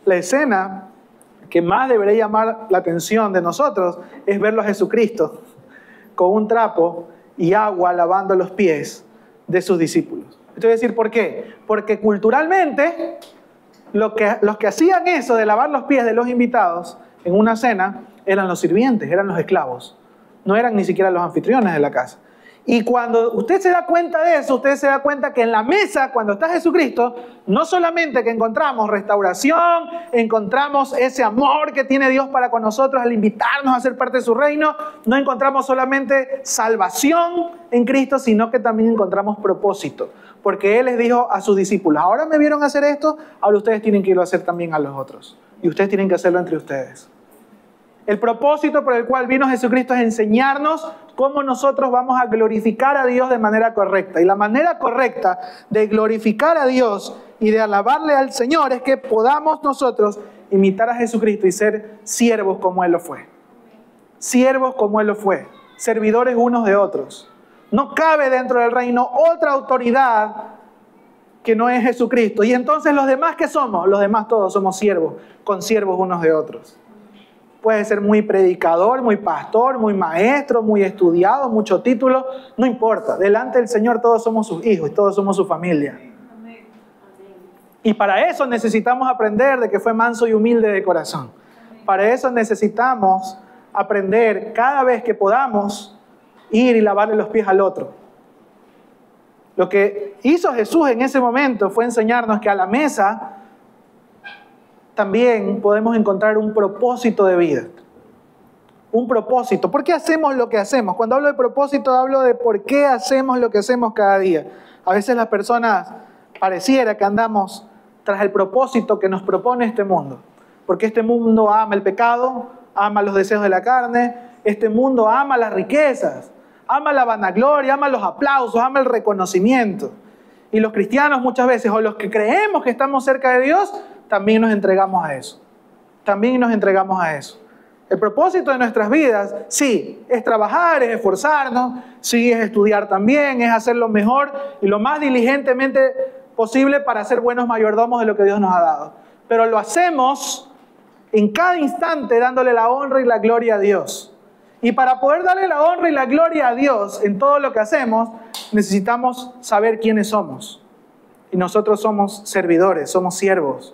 La escena que más debería llamar la atención de nosotros es verlo a Jesucristo con un trapo y agua lavando los pies de sus discípulos. Esto es decir, ¿por qué? Porque culturalmente los que hacían eso de lavar los pies de los invitados en una cena eran los sirvientes, eran los esclavos. No eran ni siquiera los anfitriones de la casa. Y cuando usted se da cuenta de eso, usted se da cuenta que en la mesa, cuando está Jesucristo, no solamente que encontramos restauración, encontramos ese amor que tiene Dios para con nosotros al invitarnos a ser parte de su reino, no encontramos solamente salvación en Cristo, sino que también encontramos propósito. Porque Él les dijo a sus discípulos, ahora me vieron hacer esto, ahora ustedes tienen que irlo a hacer también a los otros. Y ustedes tienen que hacerlo entre ustedes. El propósito por el cual vino Jesucristo es enseñarnos cómo nosotros vamos a glorificar a Dios de manera correcta. Y la manera correcta de glorificar a Dios y de alabarle al Señor es que podamos nosotros imitar a Jesucristo y ser siervos como Él lo fue. Siervos como Él lo fue. Servidores unos de otros. No cabe dentro del reino otra autoridad que no es Jesucristo. Y entonces los demás, ¿qué somos? Los demás todos somos siervos, consiervos unos de otros. Puede ser muy predicador, muy pastor, muy maestro, muy estudiado, mucho título, no importa. Delante del Señor todos somos sus hijos y todos somos su familia. Y para eso necesitamos aprender de que fue manso y humilde de corazón. Para eso necesitamos aprender cada vez que podamos ir y lavarle los pies al otro. Lo que hizo Jesús en ese momento fue enseñarnos que a la mesa también podemos encontrar un propósito de vida. Un propósito. ¿Por qué hacemos lo que hacemos? Cuando hablo de propósito, hablo de por qué hacemos lo que hacemos cada día. A veces las personas pareciera que andamos tras el propósito que nos propone este mundo. Porque este mundo ama el pecado, ama los deseos de la carne, este mundo ama las riquezas, ama la vanagloria, ama los aplausos, ama el reconocimiento. Y los cristianos muchas veces, o los que creemos que estamos cerca de Dios, también nos entregamos a eso. También nos entregamos a eso. El propósito de nuestras vidas, sí, es trabajar, es esforzarnos, sí, es estudiar también, es hacer lo mejor y lo más diligentemente posible para ser buenos mayordomos de lo que Dios nos ha dado. Pero lo hacemos en cada instante dándole la honra y la gloria a Dios. Y para poder darle la honra y la gloria a Dios en todo lo que hacemos, necesitamos saber quiénes somos. Y nosotros somos servidores, somos siervos.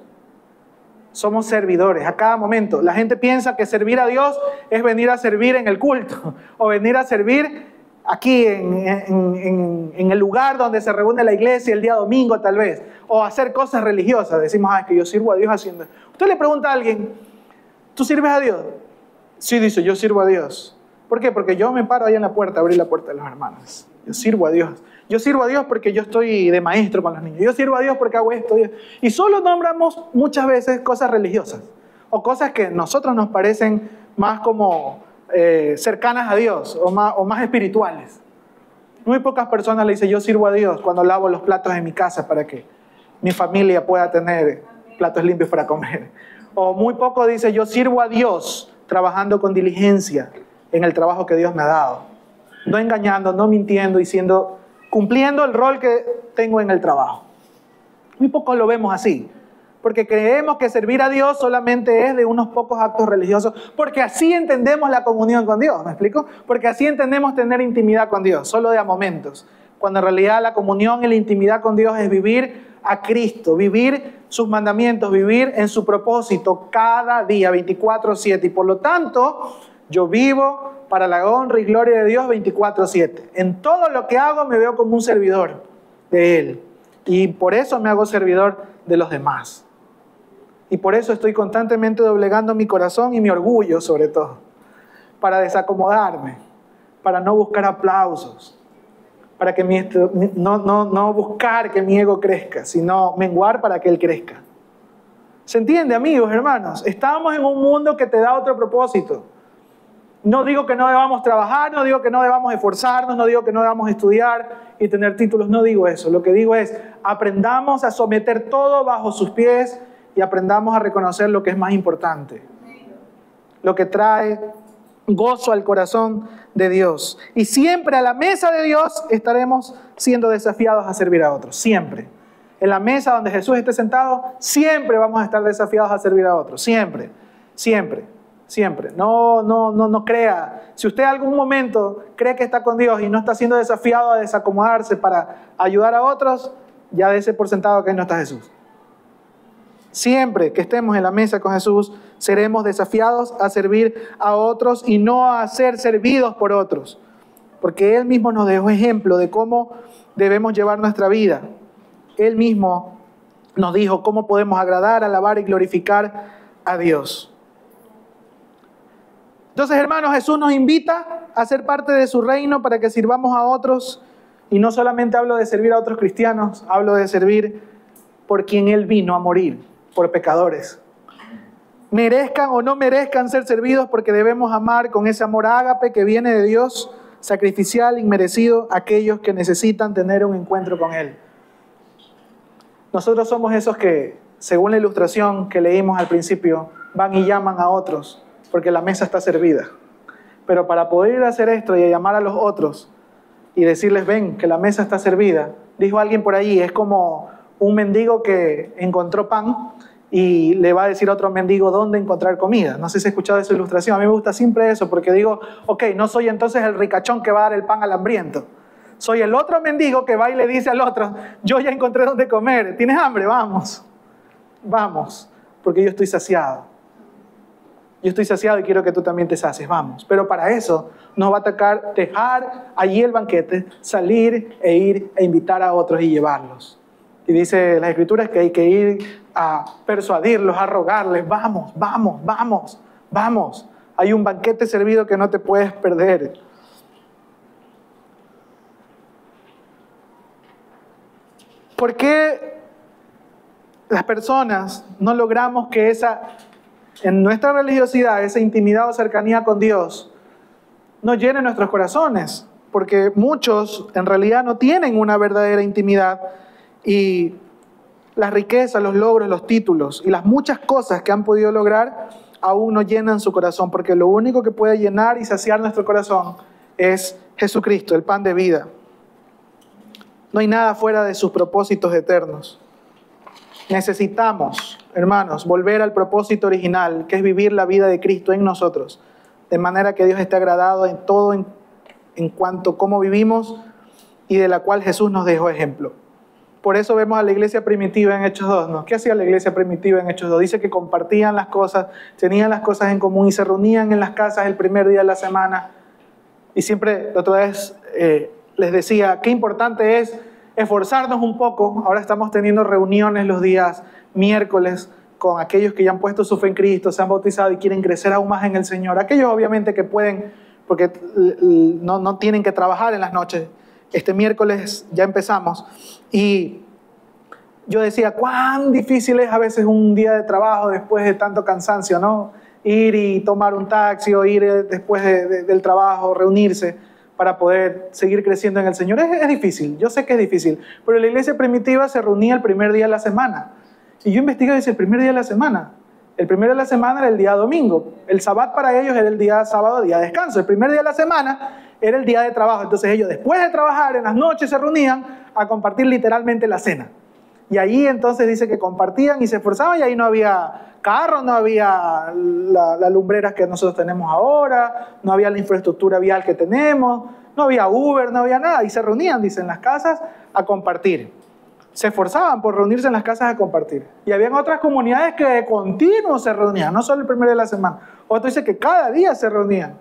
Somos servidores a cada momento. La gente piensa que servir a Dios es venir a servir en el culto o venir a servir aquí en el lugar donde se reúne la iglesia el día domingo tal vez, o hacer cosas religiosas. Decimos, es que yo sirvo a Dios haciendo. Usted le pregunta a alguien, ¿tú sirves a Dios? Sí, dice, yo sirvo a Dios. ¿Por qué? Porque yo me paro ahí en la puerta a abrir la puerta de los hermanos. Yo sirvo a Dios. Yo sirvo a Dios porque yo estoy de maestro con los niños. Yo sirvo a Dios porque hago esto. Y solo nombramos muchas veces cosas religiosas o cosas que a nosotros nos parecen más como cercanas a Dios o más espirituales. Muy pocas personas le dicen, yo sirvo a Dios cuando lavo los platos en mi casa para que mi familia pueda tener platos limpios para comer. O muy poco dice, yo sirvo a Dios trabajando con diligencia en el trabajo que Dios me ha dado. No engañando, no mintiendo y cumpliendo el rol que tengo en el trabajo. Muy pocos lo vemos así, porque creemos que servir a Dios solamente es de unos pocos actos religiosos, porque así entendemos la comunión con Dios, ¿me explico? Porque así entendemos tener intimidad con Dios, solo de a momentos, cuando en realidad la comunión y la intimidad con Dios es vivir a Cristo, vivir sus mandamientos, vivir en su propósito cada día, 24/7, y por lo tanto, yo vivo para la honra y gloria de Dios 24/7. En todo lo que hago me veo como un servidor de Él. Y por eso me hago servidor de los demás. Y por eso estoy constantemente doblegando mi corazón y mi orgullo sobre todo. Para desacomodarme, para no buscar aplausos, para que no buscar que mi ego crezca, sino menguar para que Él crezca. ¿Se entiende, amigos, hermanos? Estamos en un mundo que te da otro propósito. No digo que no debamos trabajar, no digo que no debamos esforzarnos, no digo que no debamos estudiar y tener títulos, no digo eso. Lo que digo es, aprendamos a someter todo bajo sus pies y aprendamos a reconocer lo que es más importante. Lo que trae gozo al corazón de Dios. Y siempre a la mesa de Dios estaremos siendo desafiados a servir a otros, siempre. En la mesa donde Jesús esté sentado, siempre vamos a estar desafiados a servir a otros, siempre, siempre. Siempre. No crea. Si usted en algún momento cree que está con Dios y no está siendo desafiado a desacomodarse para ayudar a otros, ya dése por sentado que ahí no está Jesús. Siempre que estemos en la mesa con Jesús, seremos desafiados a servir a otros y no a ser servidos por otros. Porque Él mismo nos dejó ejemplo de cómo debemos llevar nuestra vida. Él mismo nos dijo cómo podemos agradar, alabar y glorificar a Dios. Entonces, hermanos, Jesús nos invita a ser parte de su reino para que sirvamos a otros. Y no solamente hablo de servir a otros cristianos, hablo de servir por quien Él vino a morir, por pecadores. Merezcan o no merezcan ser servidos, porque debemos amar con ese amor ágape que viene de Dios, sacrificial, inmerecido, a aquellos que necesitan tener un encuentro con Él. Nosotros somos esos que, según la ilustración que leímos al principio, van y llaman a otros, porque la mesa está servida. Pero para poder hacer esto y llamar a los otros y decirles, ven, que la mesa está servida, dijo alguien por ahí, es como un mendigo que encontró pan y le va a decir a otro mendigo dónde encontrar comida. No sé si has escuchado esa ilustración. A mí me gusta siempre eso, porque digo, ok, no soy entonces el ricachón que va a dar el pan al hambriento. Soy el otro mendigo que va y le dice al otro, yo ya encontré dónde comer. ¿Tienes hambre? Vamos, porque yo estoy saciado. Yo estoy saciado y quiero que tú también te sacies, vamos. Pero para eso nos va a tocar dejar allí el banquete, salir e ir e invitar a otros y llevarlos. Y dice las Escrituras que hay que ir a persuadirlos, a rogarles, vamos. Hay un banquete servido que no te puedes perder. ¿Por qué las personas no logramos que en nuestra religiosidad, esa intimidad o cercanía con Dios nos llene nuestros corazones? Porque muchos en realidad no tienen una verdadera intimidad, y las riquezas, los logros, los títulos y las muchas cosas que han podido lograr aún no llenan su corazón, porque lo único que puede llenar y saciar nuestro corazón es Jesucristo, el pan de vida. No hay nada fuera de sus propósitos eternos. Necesitamos, hermanos, volver al propósito original, que es vivir la vida de Cristo en nosotros, de manera que Dios esté agradado en todo en cuanto a cómo vivimos y de la cual Jesús nos dejó ejemplo. Por eso vemos a la iglesia primitiva en Hechos 2, ¿no? ¿Qué hacía la iglesia primitiva en Hechos 2? Dice que compartían las cosas, tenían las cosas en común y se reunían en las casas el primer día de la semana. Y siempre, la otra vez, les decía, qué importante es esforzarnos un poco. Ahora estamos teniendo reuniones los días miércoles con aquellos que ya han puesto su fe en Cristo, se han bautizado y quieren crecer aún más en el Señor. Aquellos obviamente que pueden, porque no tienen que trabajar en las noches. Este miércoles ya empezamos y yo decía, cuán difícil es a veces un día de trabajo después de tanto cansancio, ¿no? Ir y tomar un taxi o ir después del trabajo, reunirse para poder seguir creciendo en el Señor. Es difícil, yo sé que es difícil, pero la iglesia primitiva se reunía el primer día de la semana. Y yo investigué y dice, el primer día de la semana. El primer día de la semana era el día domingo. El sabbat para ellos era el día sábado, día de descanso. El primer día de la semana era el día de trabajo. Entonces ellos después de trabajar en las noches se reunían a compartir literalmente la cena. Y ahí entonces dice que compartían y se esforzaban y ahí no había carros, no había las lumbreras que nosotros tenemos ahora, no había la infraestructura vial que tenemos, no había Uber, no había nada. Y se reunían, dice, en las casas a compartir. Se esforzaban por reunirse en las casas a compartir. Y habían otras comunidades que de continuo se reunían, no solo el primer día de la semana. Otro dice que cada día se reunían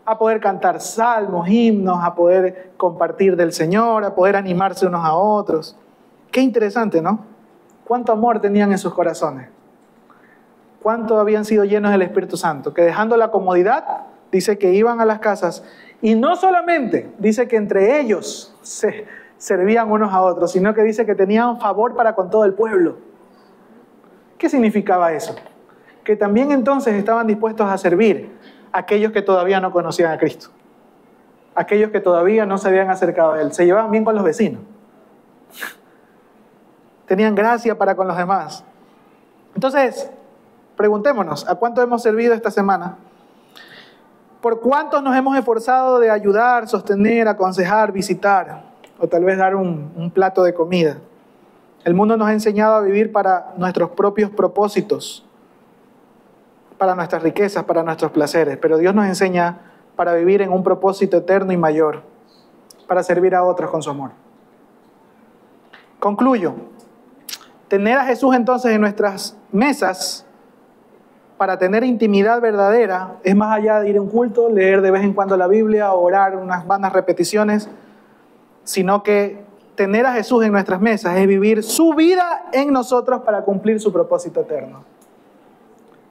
a poder cantar salmos, himnos, a poder compartir del Señor, a poder animarse unos a otros. Qué interesante, ¿no? Cuánto amor tenían en sus corazones. Cuánto habían sido llenos del Espíritu Santo. Que dejando la comodidad, dice que iban a las casas. Y no solamente, dice que entre ellos se servían unos a otros, sino que dice que tenían favor para con todo el pueblo. ¿Qué significaba eso? Que también entonces estaban dispuestos a servir a aquellos que todavía no conocían a Cristo. Aquellos que todavía no se habían acercado a Él. Se llevaban bien con los vecinos. Tenían gracia para con los demás. Entonces, preguntémonos, ¿a cuánto hemos servido esta semana? ¿Por cuántos nos hemos esforzado de ayudar, sostener, aconsejar, visitar? O tal vez dar un plato de comida. El mundo nos ha enseñado a vivir para nuestros propios propósitos, para nuestras riquezas, para nuestros placeres. Pero Dios nos enseña para vivir en un propósito eterno y mayor, para servir a otros con su amor. Concluyo. Tener a Jesús entonces en nuestras mesas para tener intimidad verdadera es más allá de ir a un culto, leer de vez en cuando la Biblia, orar unas vanas repeticiones, sino que tener a Jesús en nuestras mesas es vivir su vida en nosotros para cumplir su propósito eterno.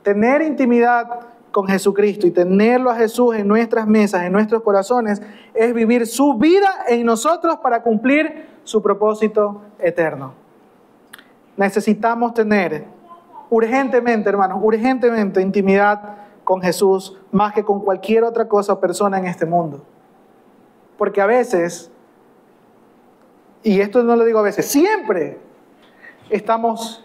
Tener intimidad con Jesucristo y tenerlo a Jesús en nuestras mesas, en nuestros corazones, es vivir su vida en nosotros para cumplir su propósito eterno. Necesitamos tener urgentemente, hermanos, urgentemente intimidad con Jesús más que con cualquier otra cosa o persona en este mundo. Porque a veces, y esto no lo digo a veces, siempre estamos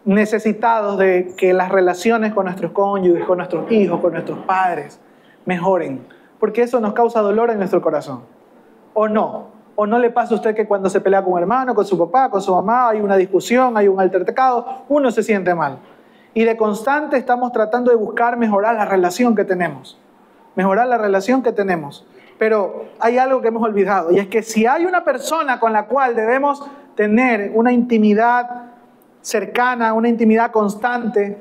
necesitados de que las relaciones con nuestros cónyuges, con nuestros hijos, con nuestros padres mejoren, porque eso nos causa dolor en nuestro corazón. ¿O no? ¿O no le pasa a usted que cuando se pelea con un hermano, con su papá, con su mamá, hay una discusión, hay un altercado, uno se siente mal? Y de constante estamos tratando de buscar mejorar la relación que tenemos. Mejorar la relación que tenemos. Pero hay algo que hemos olvidado, y es que si hay una persona con la cual debemos tener una intimidad cercana, una intimidad constante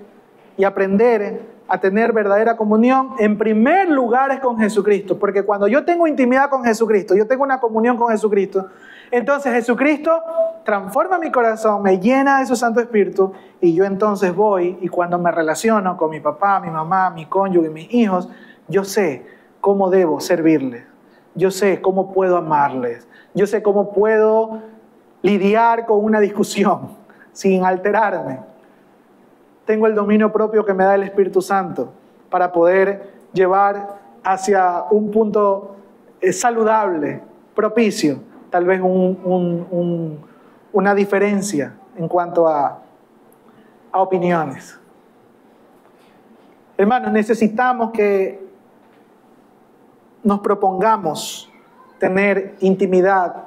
y aprender a tener verdadera comunión, en primer lugar es con Jesucristo. Porque cuando yo tengo intimidad con Jesucristo, yo tengo una comunión con Jesucristo, entonces Jesucristo transforma mi corazón, me llena de su Santo Espíritu, y yo entonces voy, y cuando me relaciono con mi papá, mi mamá, mi cónyuge, mis hijos, yo sé cómo debo servirles, yo sé cómo puedo amarles, yo sé cómo puedo lidiar con una discusión sin alterarme. Tengo el dominio propio que me da el Espíritu Santo para poder llevar hacia un punto saludable, propicio, tal vez una diferencia en cuanto a opiniones. Hermanos, necesitamos que nos propongamos tener intimidad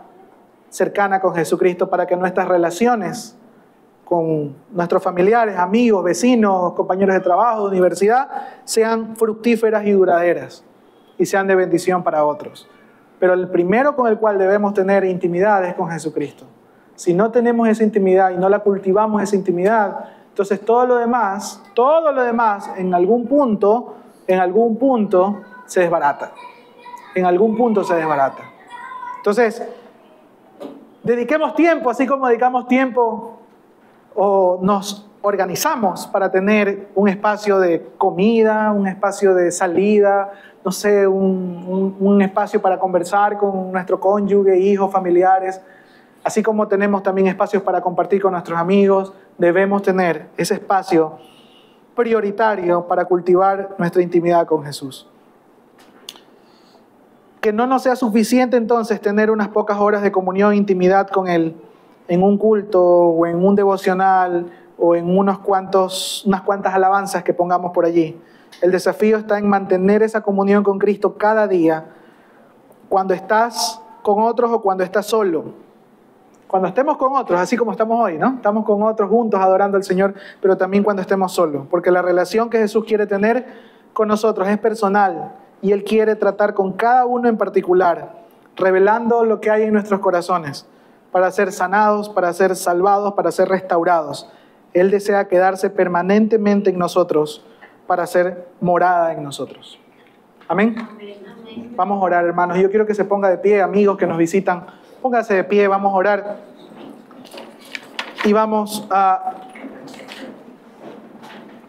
cercana con Jesucristo para que nuestras relaciones con nuestros familiares, amigos, vecinos, compañeros de trabajo, de universidad, sean fructíferas y duraderas y sean de bendición para otros. Pero el primero con el cual debemos tener intimidad es con Jesucristo. Si no tenemos esa intimidad y no la cultivamos esa intimidad, entonces todo lo demás, en algún punto se desbarata. En algún punto se desbarata. Entonces, dediquemos tiempo, así como dedicamos tiempo o nos organizamos para tener un espacio de comida, un espacio de salida, no sé, un espacio para conversar con nuestro cónyuge, hijos, familiares. Así como tenemos también espacios para compartir con nuestros amigos, debemos tener ese espacio prioritario para cultivar nuestra intimidad con Jesús. Que no nos sea suficiente entonces tener unas pocas horas de comunión e intimidad con Él en un culto o en un devocional o en unas cuantas alabanzas que pongamos por allí. El desafío está en mantener esa comunión con Cristo cada día, cuando estás con otros o cuando estás solo. Cuando estemos con otros, así como estamos hoy, ¿no? Estamos con otros juntos adorando al Señor, pero también cuando estemos solos. Porque la relación que Jesús quiere tener con nosotros es personal y Él quiere tratar con cada uno en particular, revelando lo que hay en nuestros corazones para ser sanados, para ser salvados, para ser restaurados. Él desea quedarse permanentemente en nosotros para ser morada en nosotros. ¿Amén? Vamos a orar, hermanos. Yo quiero que se ponga de pie, amigos que nos visitan. Póngase de pie, vamos a orar. Y vamos a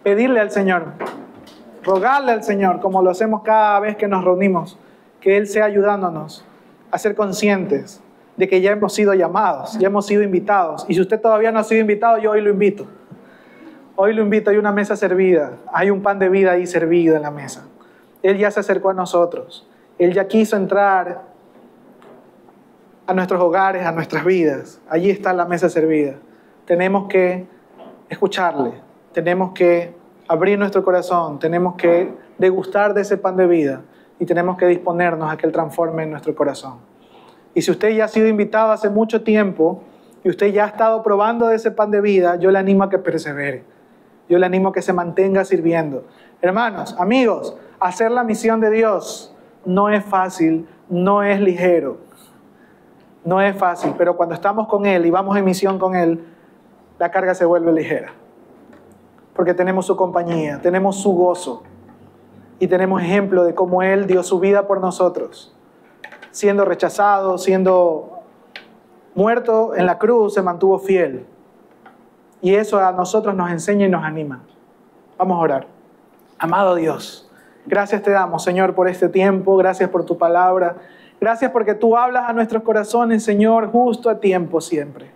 pedirle al Señor, rogarle al Señor, como lo hacemos cada vez que nos reunimos, que Él sea ayudándonos a ser conscientes de que ya hemos sido llamados, ya hemos sido invitados. Y si usted todavía no ha sido invitado, yo hoy lo invito. Hoy lo invito, hay una mesa servida, hay un pan de vida ahí servido en la mesa. Él ya se acercó a nosotros. Él ya quiso entrar a nuestros hogares, a nuestras vidas. Allí está la mesa servida. Tenemos que escucharle, tenemos que abrir nuestro corazón, tenemos que degustar de ese pan de vida y tenemos que disponernos a que Él transforme nuestro corazón. Y si usted ya ha sido invitado hace mucho tiempo y usted ya ha estado probando de ese pan de vida, yo le animo a que persevere. Yo le animo a que se mantenga sirviendo. Hermanos, amigos, hacer la misión de Dios no es fácil, no es ligero. No es fácil, pero cuando estamos con Él y vamos en misión con Él, la carga se vuelve ligera. Porque tenemos su compañía, tenemos su gozo y tenemos ejemplo de cómo Él dio su vida por nosotros. Siendo rechazado, siendo muerto en la cruz, se mantuvo fiel. Y eso a nosotros nos enseña y nos anima. Vamos a orar. Amado Dios, gracias te damos, Señor, por este tiempo. Gracias por tu palabra. Gracias porque tú hablas a nuestros corazones, Señor, justo a tiempo siempre.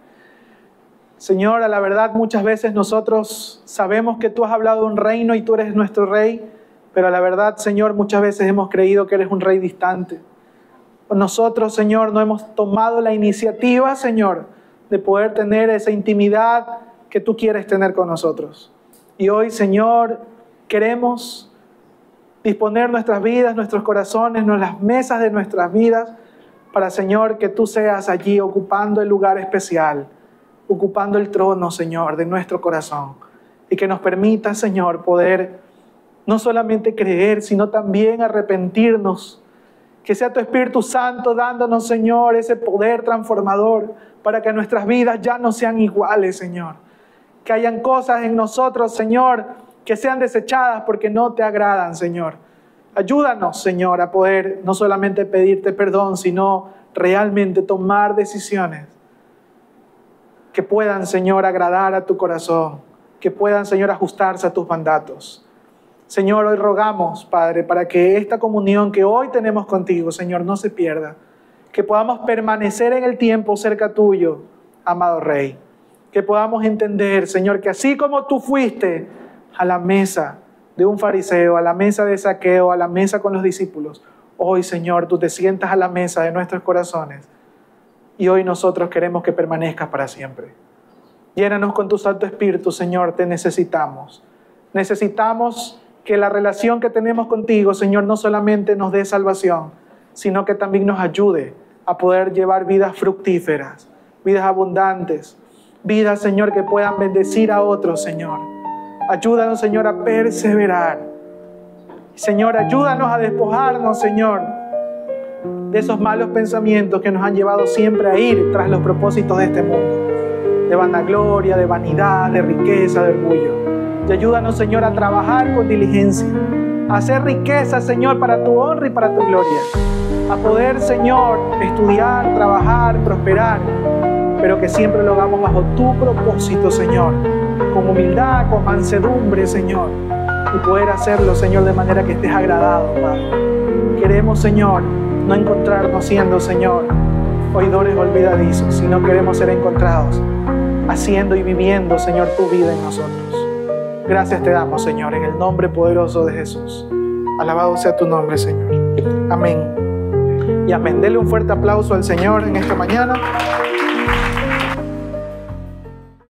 Señor, a la verdad muchas veces nosotros sabemos que tú has hablado de un reino y tú eres nuestro rey, pero a la verdad, Señor, muchas veces hemos creído que eres un rey distante. Nosotros, Señor, no hemos tomado la iniciativa, Señor, de poder tener esa intimidad que tú quieres tener con nosotros. Y hoy, Señor, queremos disponer nuestras vidas, nuestros corazones, las mesas de nuestras vidas para, Señor, que tú seas allí ocupando el lugar especial, ocupando el trono, Señor, de nuestro corazón. Y que nos permita, Señor, poder no solamente creer, sino también arrepentirnos. Que sea tu Espíritu Santo dándonos, Señor, ese poder transformador para que nuestras vidas ya no sean iguales, Señor. Que hayan cosas en nosotros, Señor, que sean desechadas porque no te agradan, Señor. Ayúdanos, Señor, a poder no solamente pedirte perdón, sino realmente tomar decisiones que puedan, Señor, agradar a tu corazón, que puedan, Señor, ajustarse a tus mandatos. Señor, hoy rogamos, Padre, para que esta comunión que hoy tenemos contigo, Señor, no se pierda. Que podamos permanecer en el tiempo cerca tuyo, amado Rey. Que podamos entender, Señor, que así como tú fuiste a la mesa de un fariseo, a la mesa de Zaqueo, a la mesa con los discípulos, hoy, Señor, tú te sientas a la mesa de nuestros corazones y hoy nosotros queremos que permanezcas para siempre. Llénanos con tu Santo Espíritu, Señor, te necesitamos. Necesitamos que la relación que tenemos contigo, Señor, no solamente nos dé salvación, sino que también nos ayude a poder llevar vidas fructíferas, vidas abundantes, vidas, Señor, que puedan bendecir a otros, Señor. Ayúdanos, Señor, a perseverar. Señor, ayúdanos a despojarnos, Señor, de esos malos pensamientos que nos han llevado siempre a ir tras los propósitos de este mundo, de vanagloria, de vanidad, de riqueza, de orgullo. Y ayúdanos, Señor, a trabajar con diligencia, a hacer riqueza, Señor, para tu honra y para tu gloria, a poder, Señor, estudiar, trabajar, prosperar, pero que siempre lo hagamos bajo tu propósito, Señor, con humildad, con mansedumbre, Señor, y poder hacerlo, Señor, de manera que estés agradado, Padre. Queremos, Señor, no encontrarnos siendo, Señor, oidores olvidadizos, sino queremos ser encontrados haciendo y viviendo, Señor, tu vida en nosotros. Gracias te damos, Señor, en el nombre poderoso de Jesús. Alabado sea tu nombre, Señor. Amén. Y amén. Dele un fuerte aplauso al Señor en esta mañana.